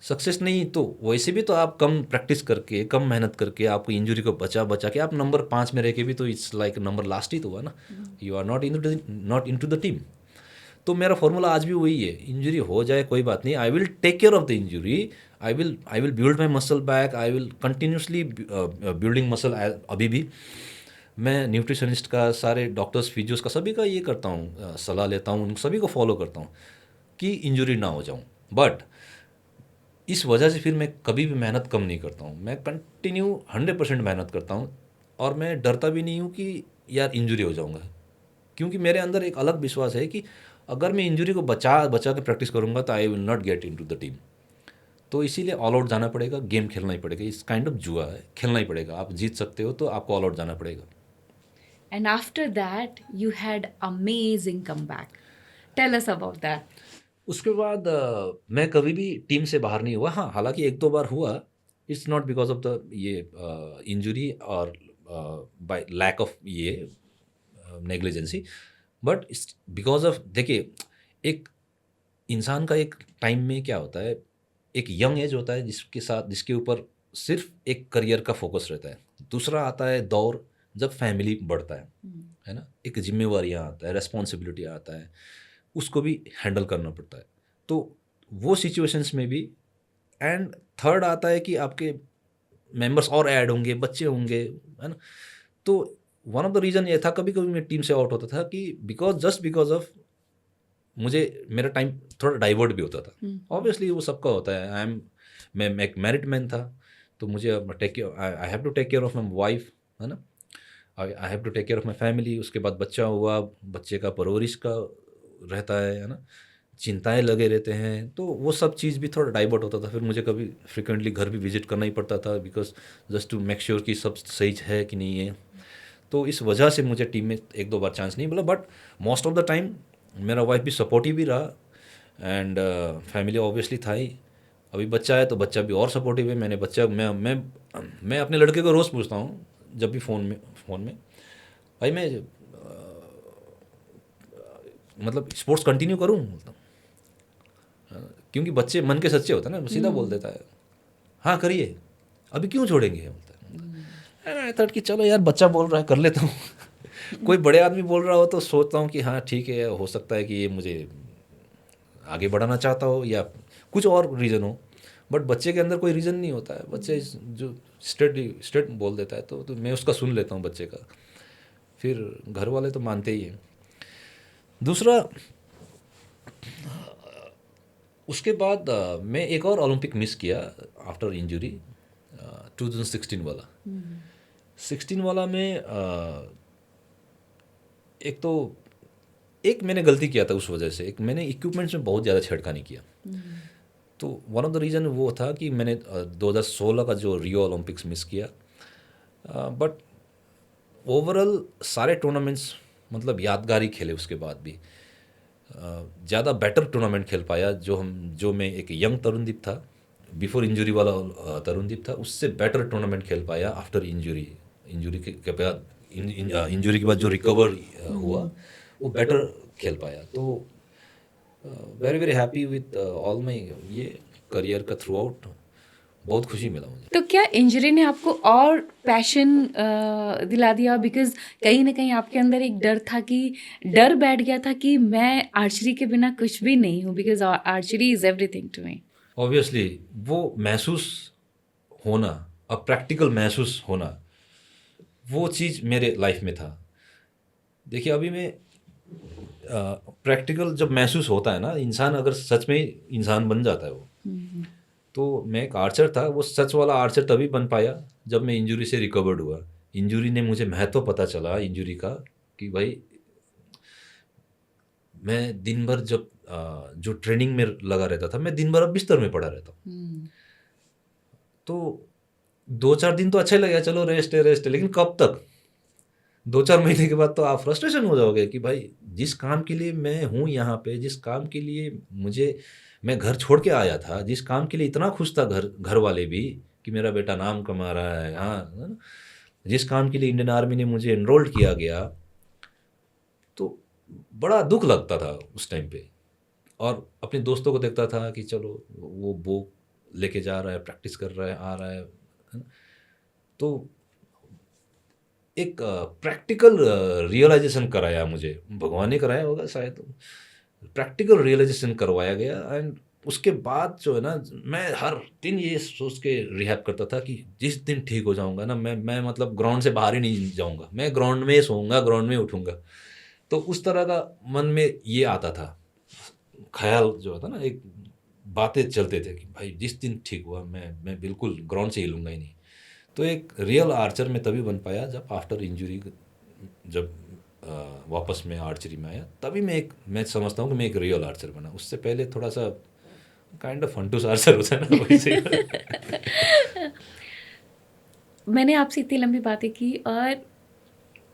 सक्सेस नहीं तो वैसे भी तो आप कम प्रैक्टिस करके, कम मेहनत करके, आपको इंजरी को बचा बचा के आप नंबर 5 में रह के भी तो इट्स लाइक नंबर लास्ट ही तो हुआ ना। You are not into the team. तो मेरा फॉर्मूला आज भी वही है, इंजरी हो जाए कोई बात नहीं, I will take care of the injury, I will build my muscle back, I will continuously building muscle. अभी भी मैं न्यूट्रिशनिस्ट का, सारे डॉक्टर्स, फिजियोस का, सभी का ये करता हूँ, सलाह लेता हूँ, उन सभी को फॉलो करता हूँ कि इंजरी ना हो जाऊँ। बट इस वजह से फिर मैं कभी भी मेहनत कम नहीं करता हूँ, मैं कंटिन्यू 100% मेहनत करता हूँ। और मैं डरता भी नहीं हूँ कि यार इंजरी हो जाऊँगा, क्योंकि मेरे अंदर एक अलग विश्वास है कि अगर मैं इंजरी को बचा बचा के प्रैक्टिस करूँगा तो I will not get into the team. तो इसीलिए ऑल आउट जाना पड़ेगा, गेम खेलना ही पड़ेगा। इस काइंड ऑफ जुआ है, खेलना ही पड़ेगा। आप जीत सकते हो तो आपको ऑल आउट जाना पड़ेगा। And after that, you had amazing comeback. Tell us about that. उसके बाद मैं कभी भी टीम से बाहर नहीं हुआ। हाँ, हालांकि 1-2 बार हुआ। It's not because of the ये इंजरी और बाय लैक ऑफ ये negligence, but it's because of, देखिए, एक इंसान का एक टाइम में क्या होता है, एक यंग एज होता है जिसके ऊपर सिर्फ एक करियर का फोकस रहता है। दूसरा आता है दौर जब फैमिली बढ़ता है ना, एक जिम्मेवारियाँ आता है, रेस्पॉन्सिबिलिटी आता है, उसको भी हैंडल करना पड़ता है। तो वो सिचुएशंस में भी, एंड थर्ड आता है कि आपके मेंबर्स और ऐड होंगे, बच्चे होंगे, है ना। तो वन ऑफ द रीज़न ये था कभी कभी मैं टीम से आउट होता था कि जस्ट बिकॉज ऑफ मुझे मेरा टाइम थोड़ा डाइवर्ट भी होता था। ऑब्वियसली वो सबका होता है। मैं एक मैरिड मैन था, तो मुझे I have to take care of my wife, है ना, I have to take care of my family. उसके बाद बच्चा हुआ, बच्चे का परवरिश का रहता है ना। चिंताएं लगे रहते हैं, तो वो सब चीज़ भी थोड़ा डाइवर्ट होता था। फिर मुझे कभी फ्रिक्वेंटली घर भी विजिट करना ही पड़ता था, because just to make sure कि सब सही है कि नहीं है। तो इस वजह से मुझे टीम में एक दो बार चांस नहीं मिला, but most of the time मेरा वाइफ भी सपोर्टिव ही रहा, एंड फैमिली ऑब्वियसली था ही। अभी बच्चा है तो बच्चा भी और सपोर्टिव है। मैंने बच्चा मैं अपने लड़के को रोज़ पूछता हूँ जब भी फ़ोन में भाई मैं मतलब स्पोर्ट्स कंटिन्यू करूँ, मतलब क्योंकि बच्चे मन के सच्चे होते हैं ना, सीधा बोल देता है हाँ करिए, अभी क्यों छोड़ेंगे, बोलता है। आई थॉट कि चलो यार बच्चा बोल रहा है कर लेता हूँ। कोई बड़े आदमी बोल रहा हो तो सोचता हूँ कि हाँ ठीक है, हो सकता है कि ये मुझे आगे बढ़ाना चाहता हो या कुछ और रीज़न हो, बट बच्चे के अंदर कोई रीज़न नहीं होता है। बच्चे जो स्ट्रेट बोल देता है तो मैं उसका सुन लेता हूँ बच्चे का, फिर घर वाले तो मानते ही हैं। दूसरा, उसके बाद मैं एक और ओलंपिक मिस किया आफ्टर इंजरी, 2016 वाला। 16 वाला में एक मैंने गलती किया था उस वजह से, एक मैंने इक्विपमेंट्स में बहुत ज़्यादा छेड़खानी किया। तो वन ऑफ द रीज़न वो था कि मैंने 2016 का जो रियो ओलंपिक्स मिस किया, बट ओवरऑल सारे टूर्नामेंट्स मतलब यादगार ही खेले। उसके बाद भी ज़्यादा बेटर टूर्नामेंट खेल पाया जो मैं एक यंग तरुणदीप था, बिफोर इंजरी वाला तरुणदीप था, उससे बेटर टूर्नामेंट खेल पाया आफ्टर इंजरी के बाद। इंजरी के बाद जो रिकवर हुआ वो बेटर खेल पाया। तो very very happy with all my ये करियर का थ्रू आउट, बहुत खुशी मिला मुझे। तो क्या इंजरी ने आपको और पैशन दिला दिया? बिकॉज कहीं ना कहीं आपके अंदर एक डर था कि डर बैठ गया था कि मैं आर्चरी के बिना कुछ भी नहीं हूँ, because archery is everything to me. Obviously वो महसूस होना, अब प्रैक्टिकल महसूस होना, वो चीज़ मेरे लाइफ में था। देखिए अभी मैं प्रैक्टिकल जब महसूस होता है ना, इंसान अगर सच में इंसान बन जाता है वो। तो मैं एक आर्चर था, वो सच वाला आर्चर तभी बन पाया जब मैं इंजरी से रिकवर्ड हुआ। इंजरी ने मुझे महत्व पता चला इंजरी का, कि भाई मैं दिन भर जब जो ट्रेनिंग में लगा रहता था, मैं दिन भर अब बिस्तर में पड़ा रहता हूँ। तो 2-4 दिन तो अच्छा लगेगा, चलो रेस्ट है, लेकिन कब तक? 2-4 महीने के बाद तो आप फ्रस्ट्रेशन हो जाओगे कि भाई जिस काम के लिए मैं हूँ यहाँ पे, जिस काम के लिए मैं घर छोड़ के आया था, जिस काम के लिए इतना खुश था घर वाले भी कि मेरा बेटा नाम कमा रहा है, हाँ है ना? जिस काम के लिए इंडियन आर्मी ने मुझे एनरोल्ड किया गया, तो बड़ा दुख लगता था उस टाइम पे। और अपने दोस्तों को देखता था कि चलो वो लेके जा रहा है, प्रैक्टिस कर रहा है, आ रहा है ना? तो एक प्रैक्टिकल रियलाइजेशन कराया मुझे, भगवान ने कराया होगा शायद, प्रैक्टिकल रियलाइजेशन करवाया गया। एंड उसके बाद जो है ना, मैं हर दिन ये सोच के रिहैब करता था कि जिस दिन ठीक हो जाऊंगा ना, मैं मतलब ग्राउंड से बाहर ही नहीं जाऊंगा, मैं ग्राउंड में सोऊंगा, ग्राउंड में उठूंगा। तो उस तरह का मन में ये आता था, ख्याल जो होता ना, एक बातें चलते थे कि भाई जिस दिन ठीक हुआ मैं बिल्कुल ग्राउंड से हिलूंगा ही नहीं। तो एक रियल आर्चर में तभी बन पाया जब आफ्टर इंजरी, जब वापस मैं आर्चरी में आया, तभी मैं समझता हूँ कि मैं एक रियल आर्चर बना। उससे पहले थोड़ा सा काइंड ऑफ फंटूस आर्चर होता है ना, वैसे। मैंने आपसे इतनी लंबी बातें की और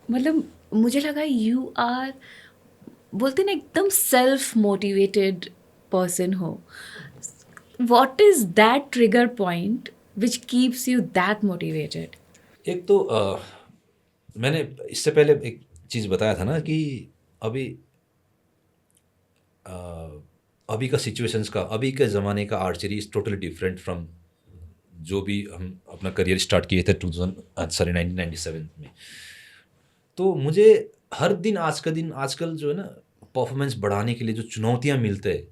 मतलब मुझे लगा यू आर, बोलते ना, एकदम सेल्फ मोटिवेटेड पर्सन हो। What is that trigger point which keeps you that motivated? एक तो मैंने इससे पहले एक चीज़ बताया था ना कि अभी अभी का सिचुएशंस का, अभी के ज़माने का archery is totally different from जो भी हम अपना करियर स्टार्ट किए थे 1997 में। तो मुझे हर दिन आजकल जो है ना, परफॉर्मेंस बढ़ाने के लिए जो चुनौतियाँ मिलते हैं,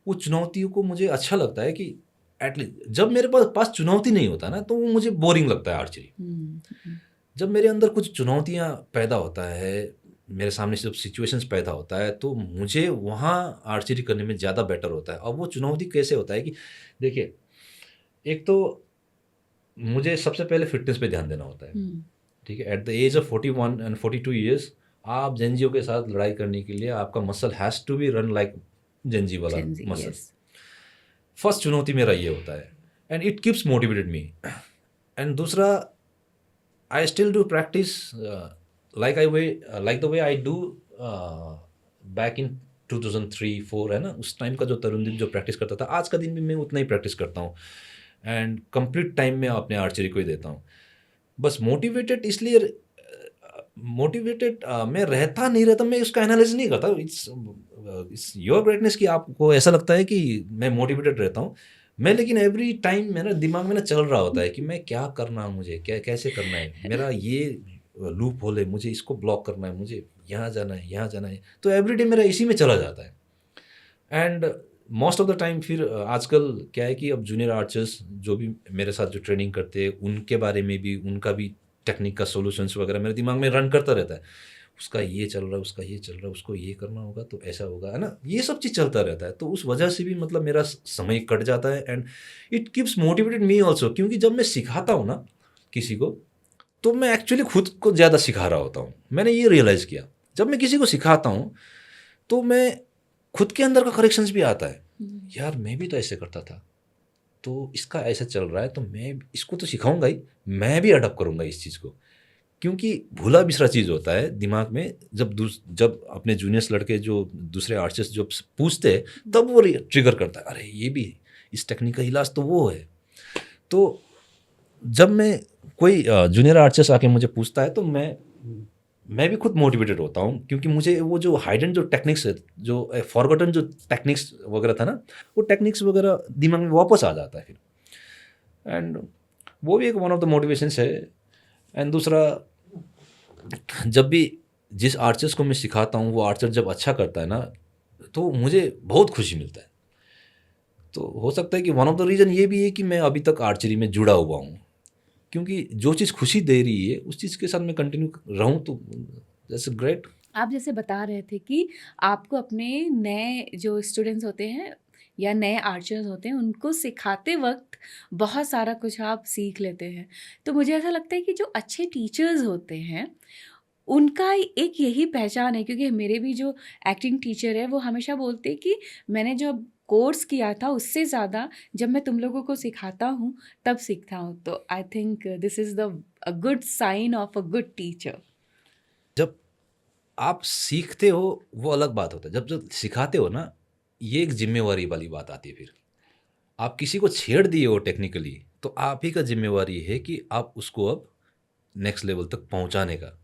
वो चुनौतियों को मुझे अच्छा लगता है कि एटलीस्ट जब मेरे पास चुनौती नहीं होता ना, तो वो मुझे बोरिंग लगता है आर्चरी। जब मेरे अंदर कुछ चुनौतियाँ पैदा होता है, मेरे सामने जब सिचुएशंस पैदा होता है, तो मुझे वहाँ आर्चरी करने में ज़्यादा बेटर होता है। और वो चुनौती कैसे होता है कि देखिए, एक तो मुझे सबसे पहले फिटनेस पे ध्यान देना होता है, ठीक है। At the age of 41 and 42 years, आप जेनजियो के साथ लड़ाई करने के लिए आपका muscle has to be run like Gen Z वाला जेंजी, मसल। यस। फर्स्ट चुनौती मेरा ये होता है and it keeps motivated me. And दूसरा, I still do practice like the way I do back in 2003-4 है ना, उस टाइम का जो तरुण जो प्रैक्टिस करता था, आज का दिन भी मैं उतना ही प्रैक्टिस करता हूँ एंड कंप्लीट टाइम मैं अपने आर्चरी को ही देता हूँ। बस मोटिवेटेड इसलिए मोटिवेटेड मैं रहता नहीं रहता, मैं उसका एनालिसिस नहीं करता। इट्स योर ग्रेटनेस कि आपको ऐसा लगता है कि मैं मोटिवेटेड रहता हूँ। मैं लेकिन एवरी टाइम मेरा दिमाग में ना चल रहा होता है कि मैं क्या करना है, मुझे क्या कैसे करना है, मेरा ये लूप होल है, मुझे इसको ब्लॉक करना है, मुझे यहाँ जाना है, यहाँ जाना है। तो एवरीडे मेरा इसी में चला जाता है। And most of the time फिर आजकल क्या है कि अब जूनियर आर्चर्स जो भी मेरे साथ जो ट्रेनिंग करते हैं, उनके बारे में भी, उनका भी टेक्निक का सॉल्यूशंस वगैरह मेरे दिमाग में रन करता रहता है। उसका ये चल रहा है, उसका ये चल रहा है, उसको ये करना होगा तो ऐसा होगा, है ना, ये सब चीज़ चलता रहता है। तो उस वजह से भी मतलब मेरा समय कट जाता है and it keeps motivated me also. क्योंकि जब मैं सिखाता हूँ ना किसी को, तो मैं एक्चुअली खुद को ज़्यादा सिखा रहा होता हूँ। मैंने ये रियलाइज़ किया, जब मैं किसी को सिखाता हूँ तो मैं खुद के अंदर का करेक्शंस भी आता है, यार मैं भी तो ऐसे करता था, तो इसका ऐसा चल रहा है, तो मैं इसको तो सिखाऊंगा ही, मैं भी अडॉप्ट करूंगा इस चीज़ को। क्योंकि भूला बिसरा चीज़ होता है दिमाग में, जब अपने जूनियर्स लड़के जो दूसरे आर्टिस्ट जो पूछते हैं तब वो ट्रिगर करता है, अरे ये भी इस टेक्निक का इलाज तो वो है। तो जब मैं कोई जूनियर आर्टिस्ट आके मुझे पूछता है तो मैं भी खुद मोटिवेटेड होता हूँ। क्योंकि मुझे वो जो हाइडन जो टेक्निक्स है, जो फॉरगॉटन जो टेक्निक्स वगैरह था ना, वो टेक्निक्स वगैरह दिमाग में वापस आ जाता है फिर। एंड वो भी एक वन ऑफ द मोटिवेशंस है। एंड दूसरा, जब भी जिस आर्चर्स को मैं सिखाता हूँ वो आर्चर जब अच्छा करता है ना, तो मुझे बहुत खुशी मिलता है। तो हो सकता है कि वन ऑफ द रीज़न ये भी है कि मैं अभी तक आर्चरी में जुड़ा हुआ हूँ। क्योंकि जो चीज़ खुशी दे रही है उस चीज़ के साथ मैं कंटिन्यू रहूँ, तो दैट्स ग्रेट। आप जैसे बता रहे थे कि आपको अपने नए जो स्टूडेंट्स होते हैं या नए आर्चर्स होते हैं उनको सिखाते वक्त बहुत सारा कुछ आप सीख लेते हैं। तो मुझे ऐसा लगता है कि जो अच्छे टीचर्स होते हैं उनका एक यही पहचान है, क्योंकि मेरे भी जो एक्टिंग टीचर है वो हमेशा बोलते हैं कि मैंने जो कोर्स किया था उससे ज़्यादा जब मैं तुम लोगों को सिखाता हूँ तब सीखता हूँ। तो I think this is the a good sign of a good teacher. जब आप सीखते हो वो अलग बात होता है, जब जब सिखाते हो ना, ये एक जिम्मेवारी वाली बात आती है। फिर आप किसी को छेड़ दिए हो टेक्निकली, तो आप ही का जिम्मेवारी है कि आप उसको अब नेक्स्ट लेवल तक पहुंचाने का।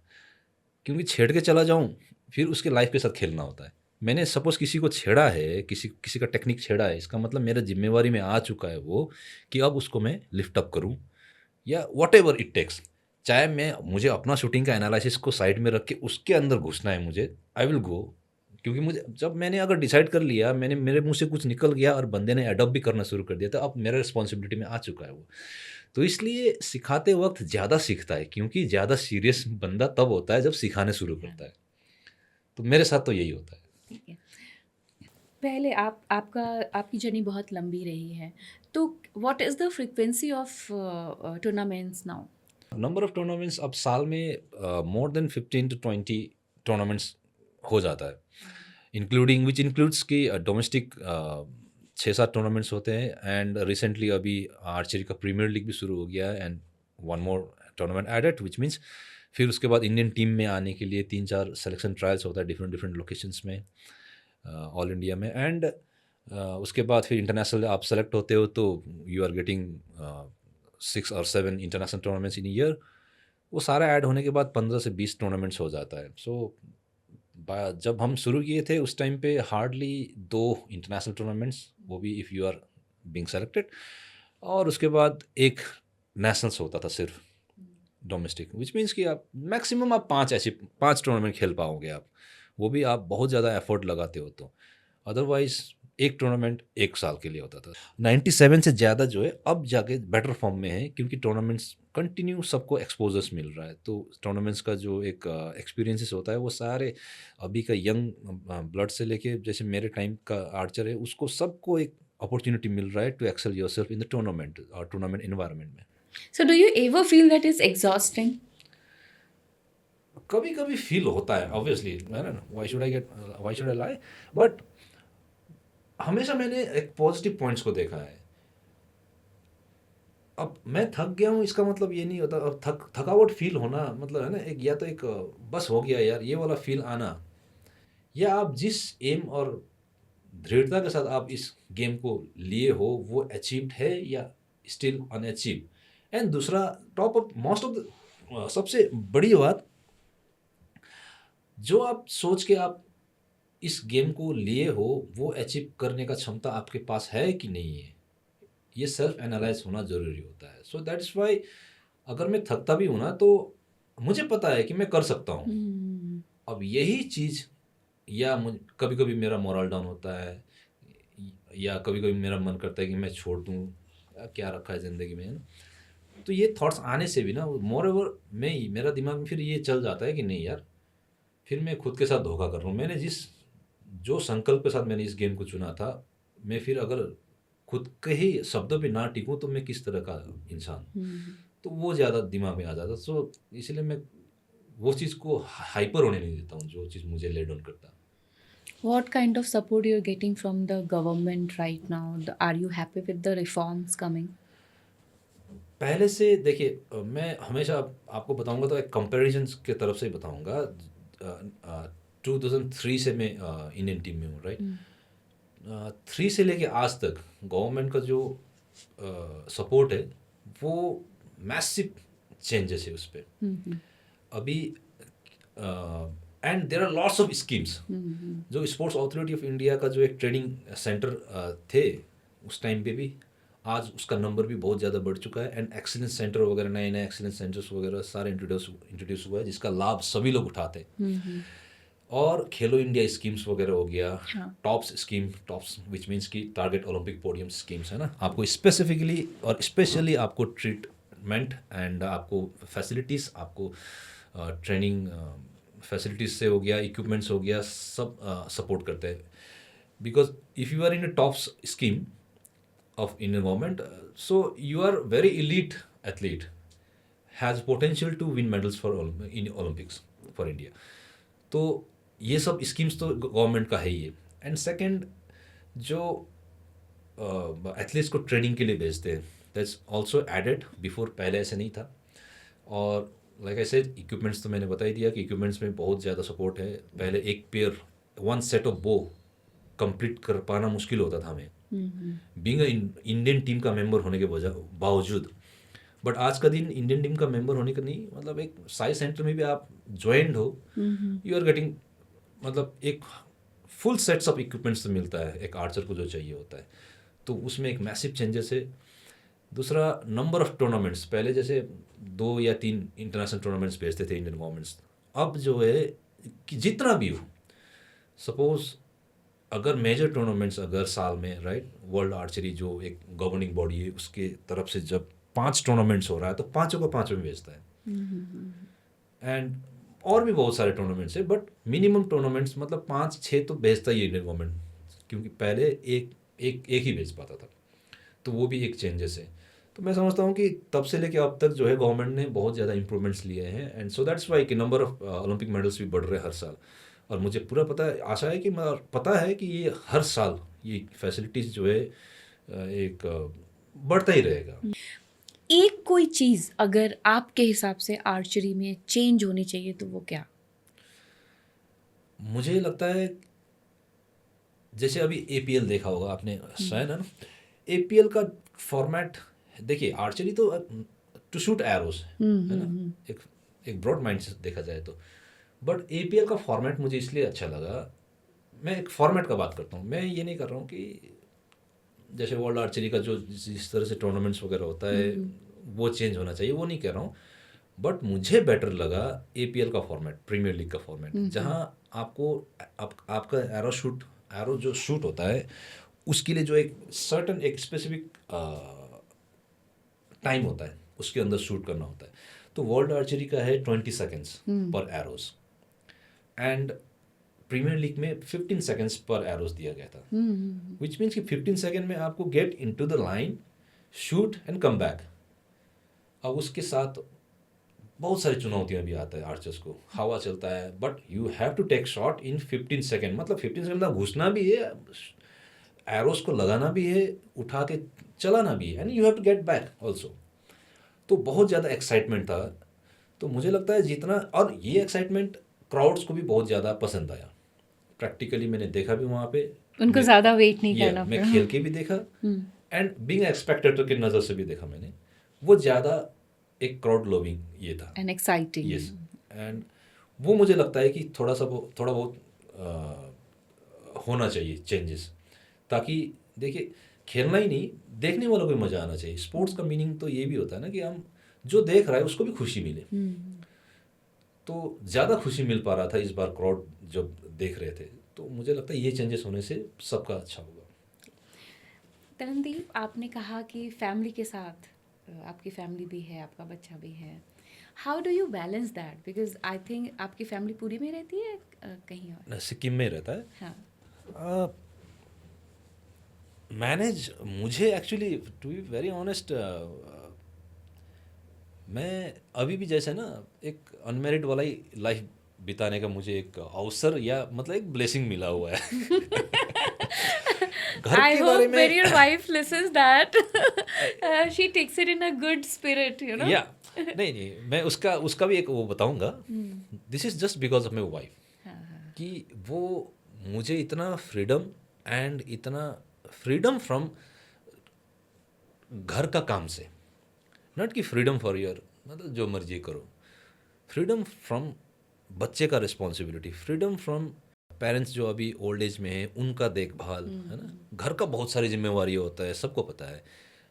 क्योंकि छेड़ के चला जाऊं, फिर उसके लाइफ के साथ खेलना होता है। मैंने सपोज किसी को छेड़ा है, किसी किसी का टेक्निक छेड़ा है, इसका मतलब मेरा जिम्मेवारी में आ चुका है वो, कि अब उसको मैं लिफ्ट अप करूं, या वॉट एवर इट टेक्स। चाहे मैं, मुझे अपना शूटिंग का एनालिसिस को साइड में रख के उसके अंदर घुसना है मुझे, आई विल गो। क्योंकि मुझे, जब मैंने अगर डिसाइड कर लिया, मैंने, मेरे मुंह से कुछ निकल गया और बंदे ने अडॉप्ट भी करना शुरू कर दिया, तो अब मेरा रिस्पॉन्सिबिलिटी में आ चुका है वो। तो इसलिए सिखाते वक्त ज़्यादा सीखता है, क्योंकि ज़्यादा सीरियस बंदा तब होता है जब सिखाने शुरू करता है। तो मेरे साथ तो यही होता है। ठीक है। पहले आपकी जर्नी बहुत लंबी रही है, तो what is the frequency of tournaments now? Number of tournaments अब साल में मोर देन 15 to 20 टूर्नामेंट्स हो जाता है, इंक्लूडिंग विच इंक्लूड्स कि डोमेस्टिक 6-7 टूर्नामेंट्स होते हैं। एंड रिसेंटली अभी आर्चरी का प्रीमियर लीग भी शुरू हो गया है, and one more tournament added, which means फिर उसके बाद इंडियन टीम में आने के लिए 3-4 सिलेक्शन ट्रायल्स होता है डिफरेंट डिफरेंट लोकेशंस में ऑल इंडिया में। एंड उसके बाद फिर इंटरनेशनल आप सेलेक्ट होते हो, तो you are getting 6 or 7 international tournaments in year. वो सारा ऐड होने के बाद 15 से 20 टूर्नामेंट्स हो जाता है। सो जब हम शुरू किए थे उस टाइम पे हार्डली 2 इंटरनेशनल टूर्नामेंट्स, वो भी if you are being selected, और उसके बाद एक नेशनल्स होता था सिर्फ डोमेस्टिक, विच मीन्स कि आप मैक्सिमम आप 5 टूर्नामेंट खेल पाओगे आप, वो भी आप बहुत ज़्यादा एफर्ट लगाते हो तो। अदरवाइज एक टूर्नामेंट एक साल के लिए होता था। 97 से ज़्यादा जो है अब जाके बेटर फॉर्म में है, क्योंकि टूर्नामेंट्स कंटिन्यू सबको एक्सपोजर्स मिल रहा है। तो टूर्नामेंट्स का जो एक एक्सपीरियंसेस होता है वो सारे अभी का यंग ब्लड से लेके जैसे मेरे टाइम का आर्चर है, उसको सबको एक अपॉर्चुनिटी मिल रहा है to excel yourself in the tournament और टूर्नामेंट एनवायरनमेंट में। So do you ever feel that it's exhausting? कभी कभी फील होता है obviously, why should I lie, but हमेशा मैंने एक पॉजिटिव पॉइंट्स को देखा है। अब मैं थक गया हूँ इसका मतलब ये नहीं होता, अब थकावट फील होना मतलब है ना, एक या तो एक बस हो गया यार ये वाला फील आना, या आप जिस एम और दृढ़ता के साथ आप इस गेम को लिए हो वो अचीव्ड है या स्टिल अनअचीव्ड। एंड दूसरा top of most of the सबसे बड़ी बात, जो आप सोच के आप इस गेम को लिए हो वो अचीव करने का क्षमता आपके पास है कि नहीं है, ये सेल्फ एनालाइज होना ज़रूरी होता है। सो दैट्स वाई अगर मैं थकता भी हूँ ना तो मुझे पता है कि मैं कर सकता हूँ। हम्म। अब यही चीज़, या कभी कभी मेरा मोरल डाउन होता है, या कभी कभी मेरा मन करता है कि मैं छोड़ दूँ, क्या रखा है ज़िंदगी में, है ना। तो ये थॉट्स आने से भी ना मोर ओवर मेरा दिमाग में फिर ये चल जाता है कि नहीं यार, फिर मैं खुद के साथ धोखा कर रहा हूँ। मैंने जो संकल्प के साथ मैंने इस गेम को चुना था, मैं फिर अगर खुद के ही शब्दों पे ना टिकूँ तो मैं किस तरह का इंसान हूँ। हम्म। तो वो ज़्यादा दिमाग में आ जाता, सो इसलिए मैं वो चीज़ को हाइपर होने नहीं देता हूँ जो चीज़ मुझे ले डाउन करता। What kind of support you're getting from the government right now? Are you happy with the reforms coming? पहले से देखिए, मैं हमेशा आपको बताऊंगा तो एक कंपैरिजन के तरफ से ही बताऊंगा। 2003 से मैं इंडियन टीम में हूँ, राइट। 3 से लेके आज तक गवर्नमेंट का जो सपोर्ट है वो मैसिव चेंजेस है उस पर हम्म। अभी। And there are lots of schemes. Hmm. जो स्पोर्ट्स अथॉरिटी ऑफ इंडिया का जो एक ट्रेनिंग सेंटर थे उस टाइम पे भी, आज उसका नंबर भी बहुत ज़्यादा बढ़ चुका है। एंड एक्सीलेंस सेंटर वगैरह, नए नए एक्सीलेंस सेंटर्स वगैरह सारे इंट्रोड्यूस हुआ है जिसका लाभ सभी लोग उठाते हैं। हम्म। और खेलो इंडिया स्कीम्स वगैरह हो गया, हाँ। टॉप्स विच मीन्स की टारगेट ओलंपिक पोडियम स्कीम्स, है ना। आपको स्पेसिफिकली और स्पेशली आपको ट्रीटमेंट एंड आपको फैसिलिटीज़, आपको ट्रेनिंग फैसिलिटीज़ से हो गया, इक्विपमेंट्स हो गया, सब सपोर्ट करते हैं। Because if you are in a TOPS scheme of Indian government, so you are very elite athlete, has potential to win medals for in Olympics for India. तो ये सब स्कीम्स तो गवर्नमेंट का है ही है। एंड सेकंड, जो athletes को training के लिए भेजते हैं, दैट्स ऑल्सो एडेड बिफोर, पहले ऐसे नहीं था। और लाइक आई सेड, इक्विपमेंट्स तो मैंने बता ही दिया कि इक्विपमेंट्स में बहुत ज़्यादा सपोर्ट है। पहले एक पेयर, वन सेट ऑफ बो कंप्लीट कर पाना मुश्किल होता था हमें, बीइंग इंडियन टीम का मेंबर होने के बावजूद। बट आज का दिन इंडियन टीम का मेंबर होने का नहीं, मतलब एक साइज सेंटर में भी आप ज्वाइंट हो, यू आर गेटिंग मतलब एक फुल सेट्स ऑफ इक्विपमेंट्स तो मिलता है एक आर्चर को जो चाहिए होता है। तो उसमें एक मैसिव चेंजेस है। दूसरा, नंबर ऑफ टूर्नामेंट्स, पहले जैसे 2 या 3 इंटरनेशनल टूर्नामेंट्स भेजते थे इंडियन गवर्नमेंट्स, अब जो है कि जितना भी हो, सपोज अगर मेजर टूर्नामेंट्स अगर साल में, राइट, वर्ल्ड आर्चरी जो एक गवर्निंग बॉडी है उसके तरफ से जब 5 टूर्नामेंट्स हो रहा है तो पाँचों का पाँचों में भेजता है। एंड और भी बहुत सारे टूर्नामेंट्स है, बट मिनिमम टूर्नामेंट्स मतलब 5-6 तो भेजता ही है इंडियन गवर्नमेंट, क्योंकि पहले एक ही भेज पाता था। तो वो भी एक चेंजेस है। तो मैं समझता हूँ कि तब से लेके अब तक जो है गवर्नमेंट ने बहुत ज़्यादा इंप्रूवमेंट्स लिए हैं। एंड सो दैट्स वाई कि नंबर ऑफ ओलंपिक मेडल्स भी बढ़ रहे हैं हर साल। और मुझे पूरा आशा है कि पता है कि ये हर साल ये फैसिलिटीज़ जो है एक बढ़ता ही रहेगा। एक कोई चीज़ अगर आपके हिसाब से आर्चरी में चेंज होनी चाहिए तो वो क्या? मुझे लगता है जैसे अभी एपीएल देखा होगा आपने, शायद, है ना। एपीएल का फॉर्मेट देखिए, आर्चरी तो टू शूट एरोस है ना, एक ब्रॉड माइंड से देखा जाए तो। बट एपीएल का फॉर्मेट मुझे इसलिए अच्छा लगा, मैं एक फॉर्मेट का बात करता हूँ, मैं ये नहीं कर रहा हूँ कि जैसे वर्ल्ड आर्चरी का जो जिस तरह से टूर्नामेंट्स वगैरह होता है वो चेंज होना चाहिए, वो नहीं कह रहा हूँ। बट मुझे बेटर लगा एपीएल का फॉर्मेट, प्रीमियर लीग का फॉर्मेट, जहाँ आपको आपका एरो जो शूट होता है उसके लिए जो एक सर्टन एक स्पेसिफिक टाइम होता है उसके अंदर शूट करना होता है। तो वर्ल्ड आर्चरी का है 20 सेकेंड्स पर एरोस, एंड प्रीमियर लीग में 15 सेकेंड्स पर एरोस दिया गया था, विच मीन्स कि 15 सेकेंड में आपको get into the line, shoot and come back. अब उसके साथ बहुत सारी चुनौतियां भी आता है आर्चर्स को, हवा चलता है, but you have to take shot in 15 second, मतलब 15 सेकेंड में घुसना भी है, एरोस को लगाना भी है, उठा के चलाना भी है, and you have to get back also. तो बहुत ज़्यादा एक्साइटमेंट था। तो मुझे लगता है जितना, और ये एक्साइटमेंट क्राउड्स को भी बहुत ज़्यादा पसंद आया। प्रैक्टिकली मैंने देखा भी वहाँ पे, उनको ज़्यादा वेट नहीं करना मैं पड़ा। खेल के भी देखा एंड बीइंग एक्सपेक्टेटर की नज़र से भी देखा मैंने। वो ज़्यादा एक क्राउड लविंग ये था, एंड एक्साइटिंग। यस। एंड वो मुझे लगता है कि थोड़ा बहुत होना चाहिए चेंजेस, ताकि देखिए खेलना ही नहीं, देखने वालों को भी मज़ा आना चाहिए। स्पोर्ट्स का मीनिंग तो ये भी होता है ना कि हम जो देख रहा है उसको भी खुशी मिले। तो ज़्यादा खुशी मिल पा रहा था इस बार क्राउड जब देख रहे थे। तो मुझे लगता है ये चेंजेस होने से सबका अच्छा होगा। तरणदीप, आपने कहा कि फैमिली के साथ, आपकी फैमिली भी है, आपका बच्चा भी है, how do you balance that? Because I think आपकी फैमिली पूरी में रहती है कहीं और? सिक्किम में रहता है। हाँ। मैनेज, मुझे actually to be very honest, मैं अभी भी जैसे ना एक अनमेरिड वाला ही लाइफ बिताने का मुझे एक अवसर या मतलब एक ब्लेसिंग मिला हुआ है। घर I के बारे hope में when your wife listens that she takes it in a good spirit, you know? या नहीं, मैं उसका उसका भी एक वो बताऊंगा। This is just because of my wife, कि वो मुझे इतना फ्रीडम एंड इतना फ्रीडम फ्रॉम घर का काम से, नॉट कि फ्रीडम फॉर योर मतलब जो मर्जी करो, फ्रीडम फ्रॉम बच्चे का रिस्पॉन्सिबिलिटी, फ्रीडम फ्रॉम पेरेंट्स जो अभी ओल्ड एज में है उनका देखभाल, है ना। घर का बहुत सारी जिम्मेवारी होता है, सबको पता है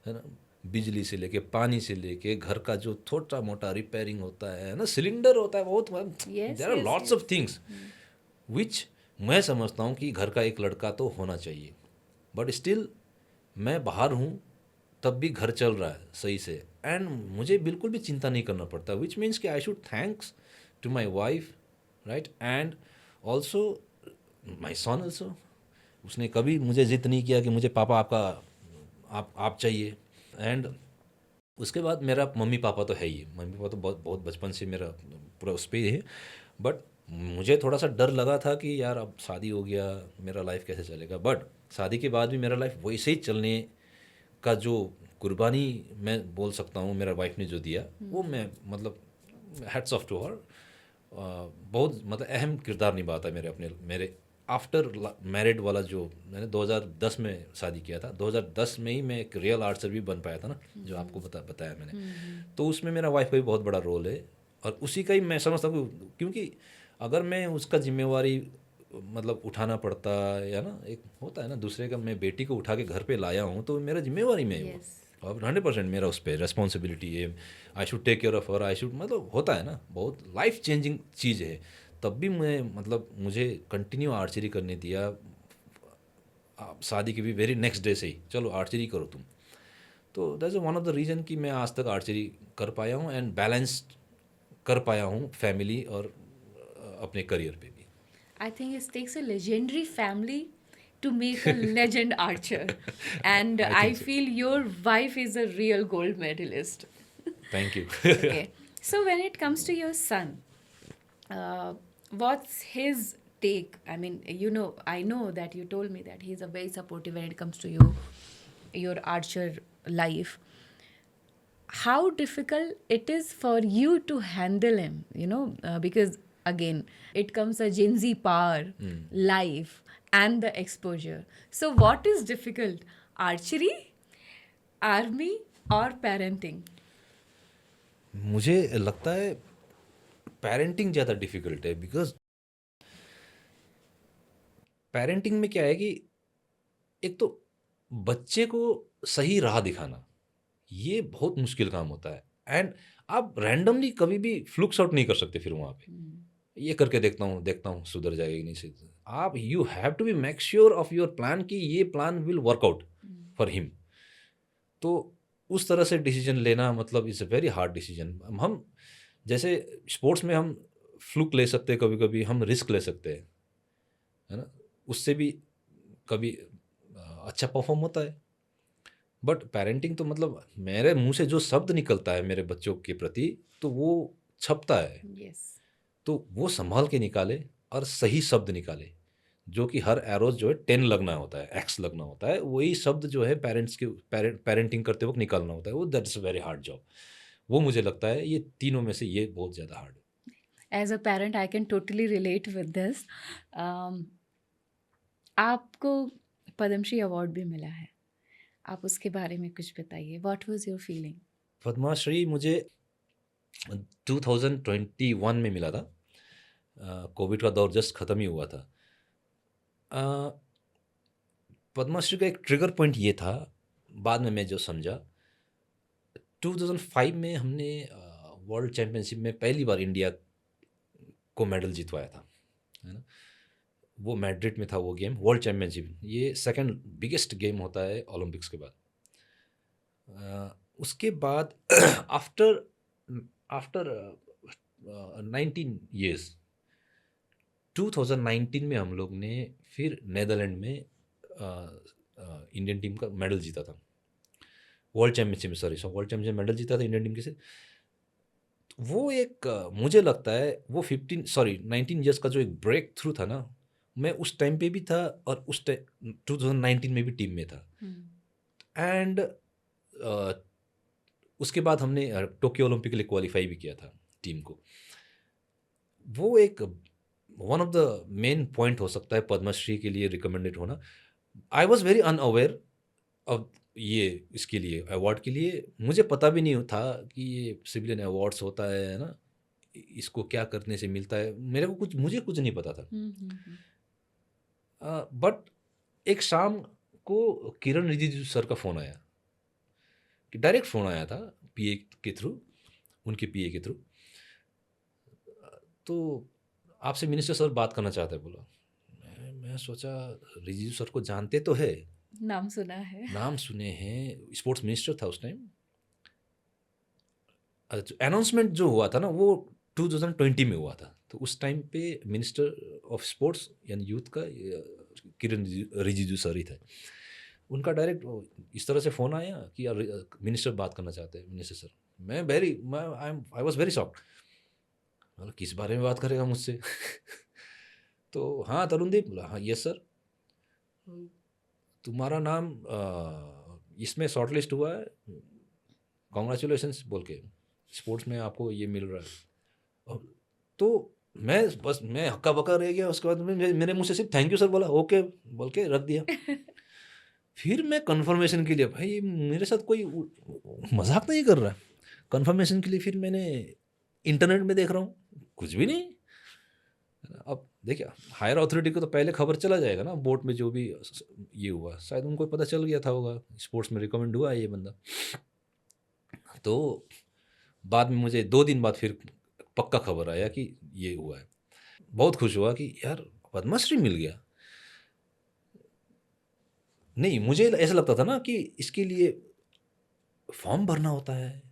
ना। बिजली से लेके पानी से लेके घर का जो छोटा मोटा रिपेयरिंग होता है ना, सिलेंडर होता है, बहुत there are lots of things which मैं समझता हूँ कि घर का एक लड़का तो होना चाहिए। बट स्टिल मैं बाहर हूँ तब भी घर चल रहा है सही से, एंड मुझे बिल्कुल भी चिंता नहीं करना पड़ता, विच मीन्स कि I should thanks to my wife, right. And also my son also, उसने कभी मुझे जिद नहीं किया कि मुझे पापा आपका आप चाहिए। एंड उसके बाद मेरा मम्मी पापा तो है ही, मम्मी पापा तो बहुत बहुत बचपन से मेरा पूरा उस पर ही है। बट मुझे थोड़ा सा डर लगा था कि यार अब शादी हो गया, मेरा लाइफ कैसे चलेगा। बट शादी के बाद भी मेरा लाइफ वैसे ही चलने का जो कुर्बानी मैं बोल सकता हूँ मेरा वाइफ ने जो दिया, वो मैं मतलब हैट्स ऑफ टू हर, बहुत मतलब अहम किरदार निभाता है मेरे आफ्टर मैरिड वाला। जो मैंने 2010 में शादी किया था, 2010 में ही मैं एक रियल आर्चर भी बन पाया था ना, जो आपको बताया मैंने। तो उसमें मेरा वाइफ का भी बहुत बड़ा रोल है, और उसी का ही मैं समझता हूँ, क्योंकि अगर मैं उसका जिम्मेवारी मतलब उठाना पड़ता, या ना एक होता है ना दूसरे का, मैं बेटी को उठा के घर पे लाया हूँ तो मेरा जिम्मेवारी में है वो, अब 100% मेरा उस पर रेस्पॉन्सिबिलिटी है। I should take care of her, I should, मतलब होता है ना, बहुत लाइफ चेंजिंग चीज़ है। तब भी मैं मतलब मुझे कंटिन्यू आर्चरी करने दिया, शादी के भी वेरी नेक्स्ट डे से ही चलो आर्चरी करो तुम। तो that's one of the reason कि मैं आज तक आर्चरी कर पाया हूँ एंड बैलेंस कर पाया हूँ फैमिली और अपने करियर पे भी। I think it takes a legendary family to make a legend archer. And I I think so. feel your wife is a real gold medalist. Thank you. Okay. So when it comes to your son, what's his take? I mean, you know, I know that you told me that he's a very supportive when it comes to your archer life. How difficult it is for you to handle him, you know, because again, it comes a Gen Z power, life, and the exposure. So what is difficult? Archery, army, or parenting? मुझे लगता है parenting ज़्यादा difficult है, because parenting में क्या है कि एक तो बच्चे को सही राह दिखाना ये बहुत मुश्किल काम होता है, एंड आप रैंडमली कभी भी फ्लुक्स आउट नहीं कर सकते फिर वहाँ पे, ये करके देखता हूँ सुधर जाएगा कि नहीं सुधर। आप you have to be make sure of your plan कि ये plan will workout for him. तो उस तरह से डिसीजन लेना मतलब is a very hard decision. हम जैसे स्पोर्ट्स में हम फ्लुक ले सकते हैं, कभी कभी हम रिस्क ले सकते हैं, है ना, उससे भी कभी अच्छा परफॉर्म होता है। बट पेरेंटिंग तो मतलब मेरे मुंह से जो शब्द निकलता है मेरे बच्चों के प्रति तो वो छपता है। Yes. तो वो संभाल के निकाले और सही शब्द निकाले, जो कि हर एरोज जो है 10 लगना होता है, एक्स लगना होता है, वही शब्द जो है पेरेंटिंग करते वक्त निकालना होता है, वो that's a very hard job. वो मुझे लगता है ये तीनों में से ये बहुत ज़्यादा हार्ड है। As a parent I can totally relate with this. आपको पद्मश्री अवार्ड भी मिला है, आप उसके बारे में कुछ बताइए। What was your feeling? Padma Shri मुझे 2021 में मिला था। कोविड का दौर जस्ट ख़त्म ही हुआ था। अ, पद्मश्री का एक ट्रिगर पॉइंट ये था, बाद में मैं जो समझा, 2005 में हमने वर्ल्ड चैम्पियनशिप में पहली बार इंडिया को मेडल जितवाया था, है ना। वो मैड्रिड में था वो गेम, वर्ल्ड चैम्पियनशिप, ये सेकंड बिगेस्ट गेम होता है ओलंपिक्स के बाद। उसके बाद आफ्टर आफ्टर 19 ईयर्स 2019 में हम लोग ने फिर नेदरलैंड में इंडियन टीम का मेडल जीता था, वर्ल्ड चैम्पियनशिप में, सॉरी वर्ल्ड चैम्पियनशिप मेडल जीता था इंडियन टीम के से। वो एक मुझे लगता है वो 19 ईयर्स का जो एक ब्रेक थ्रू था ना, मैं उस टाइम पे भी था और उस टाइम 2019 में भी टीम में था। एंड उसके बाद हमने टोक्यो ओलंपिक के लिए क्वालिफाई भी किया था टीम को। वो एक one of the main point हो सकता है पद्मश्री के लिए रिकमेंडेड होना। आई वॉज वेरी अनअवेयर अब ये इसके लिए अवार्ड के लिए मुझे पता भी नहीं था कि ये सिविलियन अवार्ड्स होता है ना, इसको क्या करने से मिलता है, मुझे कुछ नहीं पता था। बट एक शाम को किरण रिजिजू सर का फ़ोन आया, कि डायरेक्ट फ़ोन आया था पीए के थ्रू, उनके पीए के थ्रू, तो आपसे मिनिस्टर सर बात करना चाहते हैं, बोला। मैं सोचा रिजिजू सर को जानते तो है, नाम सुना है। नाम सुने हैं, स्पोर्ट्स मिनिस्टर था उस टाइम। अनाउंसमेंट जो हुआ था ना वो 2020 में हुआ था, तो उस टाइम पे मिनिस्टर ऑफ स्पोर्ट्स यानी यूथ का किरण रिजिजू सर ही थे। उनका डायरेक्ट इस तरह से फ़ोन आया कि यार मिनिस्टर बात करना चाहते हैं, minister sir. I was very shocked, मतलब किस बारे में बात करेगा मुझसे। तो हाँ तरुणदीप, बोला हाँ यस सर, तुम्हारा नाम इसमें शॉर्ट लिस्ट हुआ है, कॉन्ग्रेचुलेशंस बोल के, स्पोर्ट्स में आपको ये मिल रहा है। तो मैं हक्का बक्का रह गया। उसके बाद मेरे मुंह से सिर्फ थैंक यू सर बोला, ओके बोल के रख दिया। फिर मैं कंफर्मेशन के लिए, भाई ये मेरे साथ कोई मजाक नहीं कर रहा, कंफर्मेशन के लिए फिर मैंने इंटरनेट में देख रहा हूँ, कुछ भी नहीं। अब देखिए हायर अथॉरिटी को तो पहले खबर चला जाएगा ना, बोर्ड में जो भी ये हुआ, शायद उनको पता चल गया था होगा, स्पोर्ट्स में रिकमेंड हुआ है ये बंदा। तो बाद में मुझे 2 दिन बाद फिर पक्का खबर आया कि ये हुआ है। बहुत खुश हुआ कि यार पद्मश्री मिल गया। नहीं, मुझे ऐसा लगता था ना कि इसके लिए फॉर्म भरना होता है,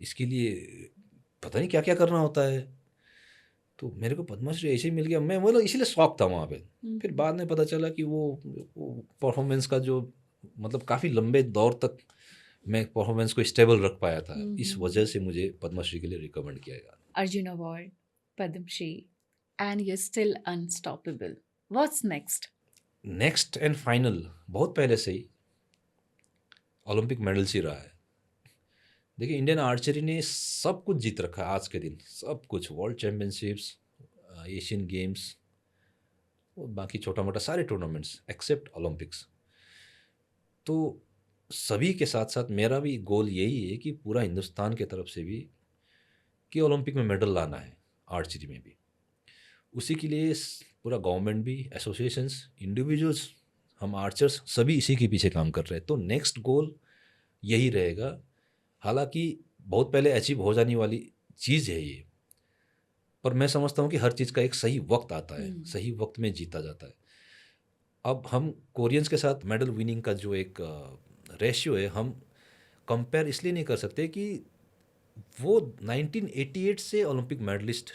इसके लिए पता नहीं क्या क्या करना होता है, तो मेरे को पद्मश्री ऐसे ही मिल गया। मैं मतलब इसीलिए शौक था वहाँ पे। फिर बाद में पता चला कि वो परफॉर्मेंस का जो मतलब काफ़ी लंबे दौर तक मैं परफॉर्मेंस को स्टेबल रख पाया था, इस वजह से मुझे पद्मश्री के लिए रिकमेंड किया गया। Arjun award, Padmashri, and you still unstoppable. What's next? Next and final बहुत पहले से ही ओलंपिक मेडल्स ही रहा है। देखिए इंडियन आर्चरी ने सब कुछ जीत रखा है आज के दिन, सब कुछ, वर्ल्ड चैम्पियनशिप्स, एशियन गेम्स और बाकी छोटा मोटा सारे टूर्नामेंट्स एक्सेप्ट ओलंपिक्स। तो सभी के साथ साथ मेरा भी गोल यही है कि पूरा हिंदुस्तान के तरफ से भी कि ओलंपिक में मेडल लाना है आर्चरी में भी। उसी के लिए पूरा गवर्नमेंट भी, एसोसिएशंस, इंडिविजुअल्स, हम आर्चर्स सभी इसी के पीछे काम कर रहे हैं। तो नेक्स्ट गोल यही रहेगा। हालांकि बहुत पहले अचीव हो जाने वाली चीज़ है ये, पर मैं समझता हूँ कि हर चीज़ का एक सही वक्त आता है, सही वक्त में जीता जाता है। अब हम कोरियंस के साथ मेडल विनिंग का जो एक रेशियो है, हम कंपेयर इसलिए नहीं कर सकते कि वो 1988 से ओलंपिक मेडलिस्ट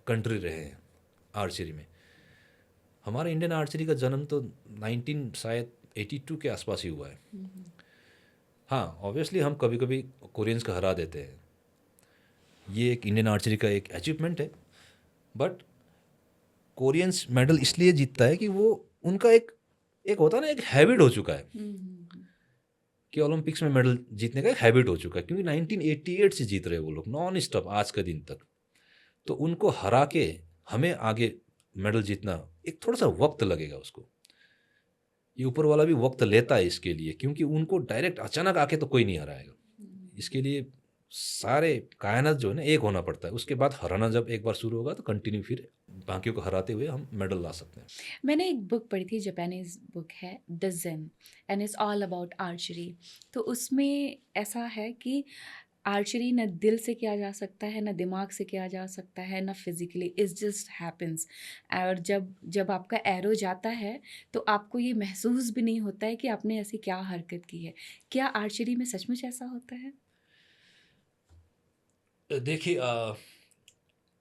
कंट्री रहे हैं आर्चरी में। हमारा इंडियन आर्चरी का जन्म तो 19 शायद 82 के आसपास ही हुआ है। हाँ ऑब्वियसली हम कभी कभी कोरियंस को हरा देते हैं, ये एक इंडियन आर्चरी का एक अचीवमेंट है, बट कोरियंस मेडल इसलिए जीतता है कि वो उनका एक एक होता है ना, एक हैबिट हो चुका है कि ओलंपिक्स में मेडल जीतने का एक हैबिट हो चुका है, क्योंकि 1988 से जीत रहे हैं वो लोग नॉन स्टॉप आज के दिन तक। तो उनको हरा के हमें आगे मेडल जीतना एक थोड़ा सा वक्त लगेगा उसको। ये ऊपर वाला भी वक्त लेता है इसके लिए, क्योंकि उनको डायरेक्ट अचानक आके तो कोई नहीं हराएगा। इसके लिए सारे कायनात जो है ना एक होना पड़ता है। उसके बाद हराना जब एक बार शुरू होगा तो कंटिन्यू फिर बाकियों को हराते हुए हम मेडल ला सकते हैं। मैंने एक बुक पढ़ी थी, जापानीज बुक है the zen, and it's all about archery. तो उसमें ऐसा है कि आर्चरी न दिल से किया जा सकता है, न दिमाग से किया जा सकता है, न फिजिकली, इट्स जस्ट हैपन्स। और जब जब आपका एरो जाता है तो आपको ये महसूस भी नहीं होता है कि आपने ऐसी क्या हरकत की है। क्या आर्चरी में सचमुच ऐसा होता है? देखिए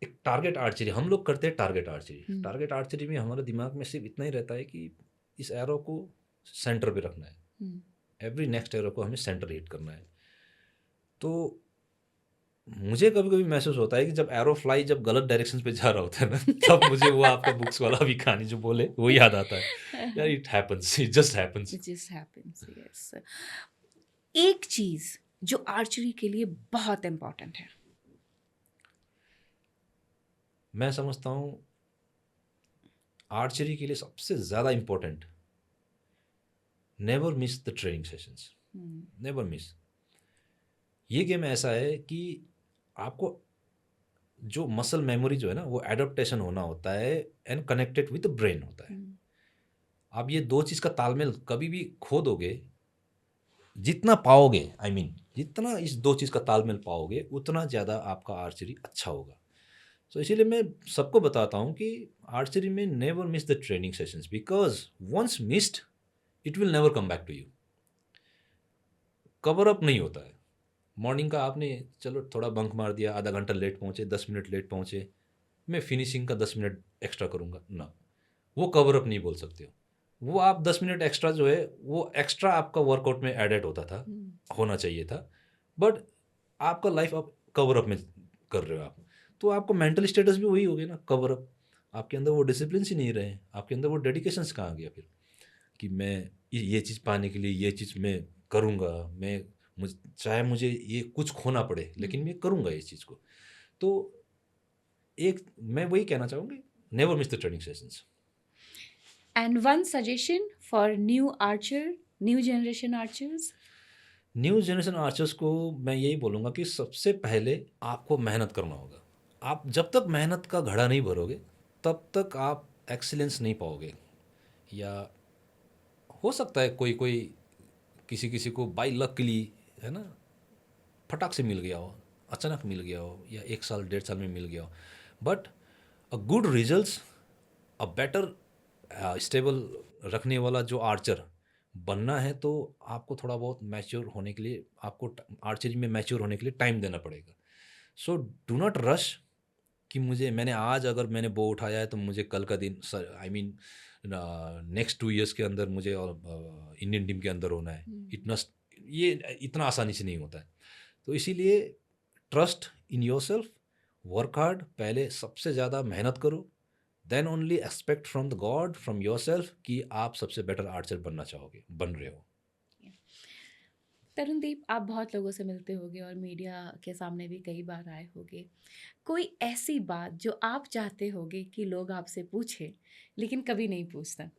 एक टारगेट आर्चरी हम लोग करते हैं। टारगेट आर्चरी हम्म, टारगेट आर्चरी में हमारे दिमाग में सिर्फ इतना ही रहता है कि इस एरो को सेंटर पे रखना है। हम्म, एवरी नेक्स्ट एरो को हमें सेंटर हिट करना है। तो मुझे कभी कभी महसूस होता है कि जब एरो फ्लाई जब गलत डायरेक्शन पे जा रहा होता है ना, तब मुझे वो आपका बुक्स वाला भी कहानी जो बोले वो याद आता है। यार it happens, it just happens. It just happens, yes. एक चीज़ जो आर्चरी के लिए बहुत इम्पोर्टेंट है। मैं समझता हूँ आर्चरी के लिए सबसे ज़्यादा important, never miss the training sessions. Never miss. ये गेम ऐसा है कि आपको जो मसल मेमोरी जो है ना वो एडaptation होना होता है and connected with the brain होता है। आप ये दो चीज़ का तालमेल कभी भी खो दोगे, जितना पाओगे जितना इस दो चीज़ का तालमेल पाओगे उतना ज़्यादा आपका आर्चरी अच्छा होगा। सो इसीलिए मैं सबको बताता हूँ कि आर्चरी में never miss the training sessions, because once missed it will never come back to you. Cover up नहीं होता है। मॉर्निंग का आपने चलो थोड़ा बंक मार दिया, आधा घंटा लेट पहुँचे, 10 मिनट लेट पहुँचे, मैं फिनिशिंग का 10 मिनट एक्स्ट्रा करूँगा ना, वो कवर अप नहीं बोल सकते हो। वो आप 10 मिनट एक्स्ट्रा जो है वो एक्स्ट्रा आपका वर्कआउट में एडेड होता था, होना चाहिए था, बट आपका लाइफ आप कवर अप में कर रहे हो आप। तो आपको मेंटल स्टेटस भी वही हो गया ना, कवर अप। आपके अंदर वो डिसिप्लिन ही नहीं रहे, आपके अंदर वो डेडिकेशन कहाँ गया फिर कि मैं ये चीज़ पाने के लिए ये चीज़ मैं करूँगा, मैं चाहे मुझे ये कुछ खोना पड़े लेकिन मैं करूँगा इस चीज़ को। तो एक मैं वही कहना चाहूँगी, never miss the training sessions. And one suggestion for new archer, new generation archers? New generation archers को मैं यही बोलूँगा कि सबसे पहले आपको मेहनत करना होगा। आप जब तक मेहनत का घड़ा नहीं भरोगे तब तक आप एक्सीलेंस नहीं पाओगे। या हो सकता है कोई कोई किसी किसी को बाई लकली है ना फटाक से मिल गया हो, अचानक मिल गया हो, या 1 साल 1.5 साल में मिल गया हो, but a good results, a better stable रखने वाला जो आर्चर बनना है तो आपको थोड़ा बहुत मैच्योर होने के लिए, आपको आर्चरी में मैच्योर होने के लिए टाइम देना पड़ेगा। सो डू नॉट रश कि मैंने आज अगर मैंने बो उठाया है तो मुझे कल का दिन नेक्स्ट 2 इयर्स के अंदर मुझे इंडियन टीम के अंदर होना है। ये इतना आसानी से नहीं होता है। तो इसीलिए trust in yourself, work hard, पहले सबसे ज़्यादा मेहनत करो, then only expect from the god from yourself कि आप सबसे बेटर आर्चर बनना चाहोगे, बन रहे हो। तरुणदीप, आप बहुत लोगों से मिलते होंगे और मीडिया के सामने भी कई बार आए होंगे। कोई ऐसी बात जो आप चाहते होंगे कि लोग आपसे पूछें लेकिन कभी नहीं पूछता?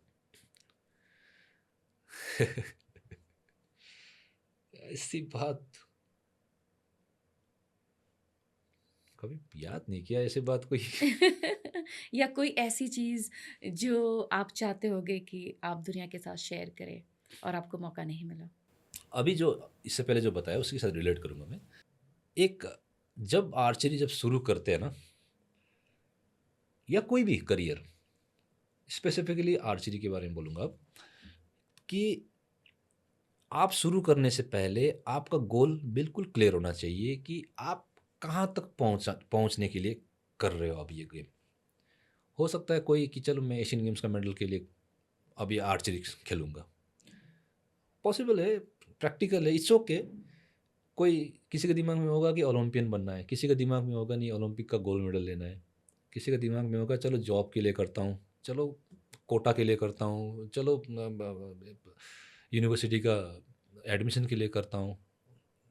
ऐसी बात कभी याद नहीं किया, ऐसी बात कोई। या कोई ऐसी चीज़ जो आप चाहते होंगे कि आप दुनिया के साथ शेयर करें और आपको मौका नहीं मिला? अभी जो इससे पहले जो बताया उसके साथ रिलेट करूंगा मैं। एक जब आर्चरी जब शुरू करते हैं ना, या कोई भी करियर, स्पेसिफिकली आर्चरी के बारे में बोलूँगा अब, कि आप शुरू करने से पहले आपका गोल बिल्कुल क्लियर होना चाहिए कि आप कहाँ तक पहुँचने के लिए कर रहे हो अब ये गेम। हो सकता है कोई कि चलो मैं एशियन गेम्स का मेडल के लिए अब ये आर्चरी खेलूँगा, पॉसिबल है, प्रैक्टिकल है, इट्स ओके। कोई किसी के दिमाग में होगा कि ओलंपियन बनना है, किसी के दिमाग में होगा नहीं ओलंपिक का गोल्ड मेडल लेना है, किसी का दिमाग में होगा चलो जॉब के लिए करता हूँ, चलो कोटा के लिए करता हूँ, चलो यूनिवर्सिटी का एडमिशन के लिए करता हूँ।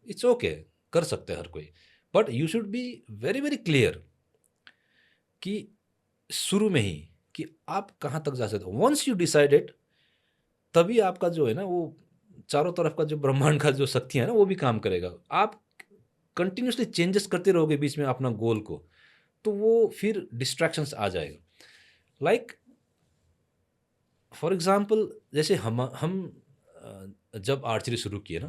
इट्स ओके, कर सकते हैं हर कोई, but you should be very very clear कि शुरू में ही कि आप कहाँ तक जा सकते हो। वंस यू डिसाइडेड, तभी आपका जो है ना वो चारों तरफ का जो ब्रह्मांड का जो शक्ति है ना वो भी काम करेगा। आप कंटिन्यूसली चेंजेस करते रहोगे बीच में अपना गोल को, तो वो फिर डिस्ट्रैक्शंस आ जाएगा। लाइक फॉर एग्जांपल, जैसे हम जब आर्चरी शुरू किए ना,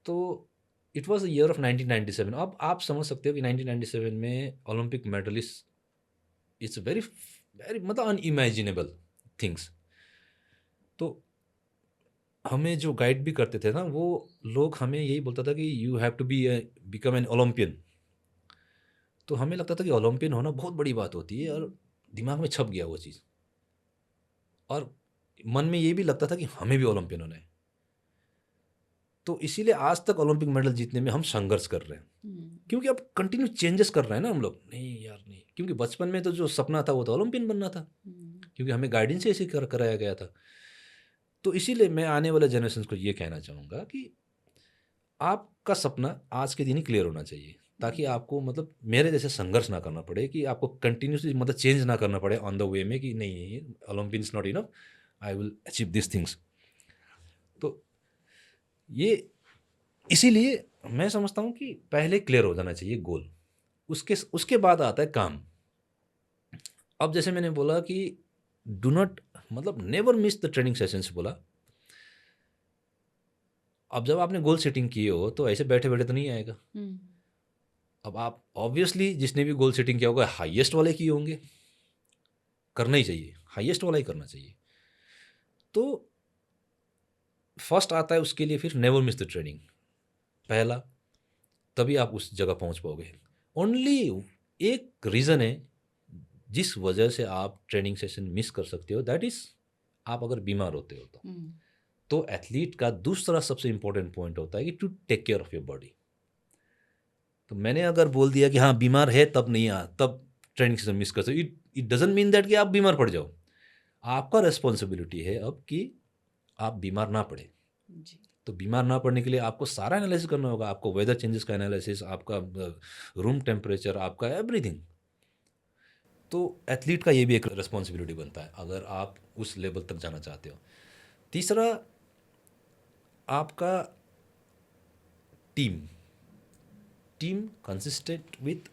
तो it was the year of 1997। अब आप समझ सकते हो कि 1997 में Olympic medalist, it's very very मतलब अनइमेजिनेबल थिंग्स। तो हमें जो गाइड भी करते थे ना, वो लोग हमें यही बोलता था कि you have to be become an Olympian. तो हमें लगता था कि ओलंपियन होना बहुत बड़ी बात होती है, और दिमाग में छप गया वो चीज़, और मन में ये भी लगता था कि हमें भी ओलंपियन होना है। तो इसीलिए आज तक ओलंपिक मेडल जीतने में हम संघर्ष कर रहे हैं, क्योंकि अब कंटिन्यू चेंजेस कर रहे हैं ना हम लोग। नहीं यार नहीं, क्योंकि बचपन में तो जो सपना था वो तो ओलंपियन बनना था, क्योंकि हमें गाइडेंस ऐसे कराया गया था। तो इसीलिए मैं आने वाले जनरेशन को ये कहना चाहूँगा कि आपका सपना आज के दिन ही क्लियर होना चाहिए, ताकि आपको मतलब मेरे जैसे संघर्ष ना करना पड़े, कि आपको कंटिन्यूसली मतलब चेंज ना करना पड़े ऑन द वे में कि नहीं Olympian is not enough, I will achieve this things. तो ये इसीलिए मैं समझता हूँ कि पहले क्लियर हो जाना चाहिए गोल, उसके बाद आता है काम। अब जैसे मैंने बोला कि डू नॉट मतलब never miss the training sessions बोला। अब जब आपने गोल सेटिंग किए हो तो ऐसे बैठे बैठे तो नहीं आएगा। अब आप ऑब्वियसली जिसने भी गोल सेटिंग किया होगा हाईएस्ट वाले किए होंगे, करना ही चाहिए, हाईएस्ट वाला ही करना चाहिए। तो फर्स्ट आता है उसके लिए फिर नेवर मिस द ट्रेनिंग, पहला, तभी आप उस जगह पहुंच पाओगे। ओनली एक रीज़न है जिस वजह से आप ट्रेनिंग सेशन मिस कर सकते हो, दैट इज आप अगर बीमार होते हो तो एथलीट का दूसरा सबसे इंपॉर्टेंट पॉइंट होता है कि to take care of your body. तो मैंने अगर बोल दिया कि हाँ बीमार है तब नहीं तब ट्रेनिंग सेशन मिस कर सकते, इट डजंट मीन दैट कि आप बीमार पड़ जाओ। आपका रेस्पॉन्सिबिलिटी है अब कि आप बीमार ना पड़े। तो बीमार ना पड़ने के लिए आपको सारा एनालिसिस करना होगा, आपको वेदर चेंजेस का एनालिसिस, आपका रूम टेम्परेचर, आपका एवरीथिंग। तो एथलीट का ये भी एक रिस्पॉन्सिबिलिटी बनता है अगर आप उस लेवल तक जाना चाहते हो। तीसरा, आपका टीम कंसिस्टेंट विथ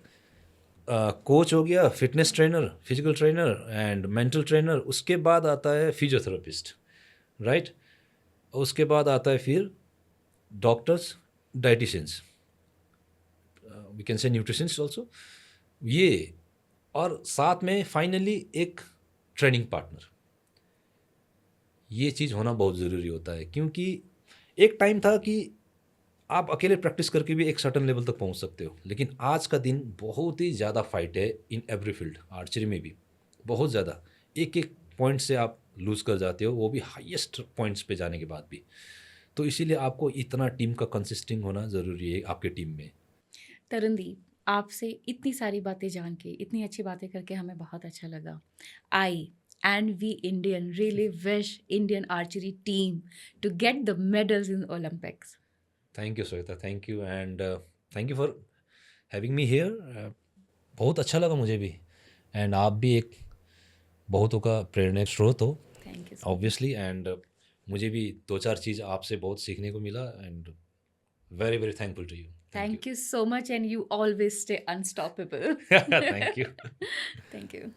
कोच हो गया, fitness trainer, physical trainer and mental trainer. उसके बाद आता है फिजियोथेरेपिस्ट, राइट। उसके बाद आता है फिर doctors, dieticians, we can say nutritionist also, ये, और साथ में फाइनली एक ट्रेनिंग पार्टनर। ये चीज़ होना बहुत ज़रूरी होता है, क्योंकि एक टाइम था कि आप अकेले प्रैक्टिस करके भी एक सर्टन लेवल तक पहुंच सकते हो, लेकिन आज का दिन बहुत ही ज़्यादा फाइट है इन एवरी फील्ड, आर्चरी में भी बहुत ज़्यादा। एक एक पॉइंट से आप लूज़ कर जाते हो, वो भी हाईएस्ट पॉइंट्स पे जाने के बाद भी। तो इसीलिए आपको इतना टीम का कंसिस्टिंग होना ज़रूरी है आपके टीम में। तरुणदीप, आपसे इतनी सारी बातें जान के, इतनी अच्छी बातें करके हमें बहुत अच्छा लगा। आई and we Indian really wish Indian archery team to get the medals in Olympics. Thank you Shweta, thank you, and thank you for having me here. बहुत अच्छा लगा मुझे भी, एंड आप भी एक बहुतों का प्रेरणा स्रोत हो Thank you. ऑब्वियसली, एंड मुझे भी दो चार चीज़ आपसे बहुत सीखने को मिला, and very very thankful to you. Thank you so much, and you always stay unstoppable. Thank you. Thank you.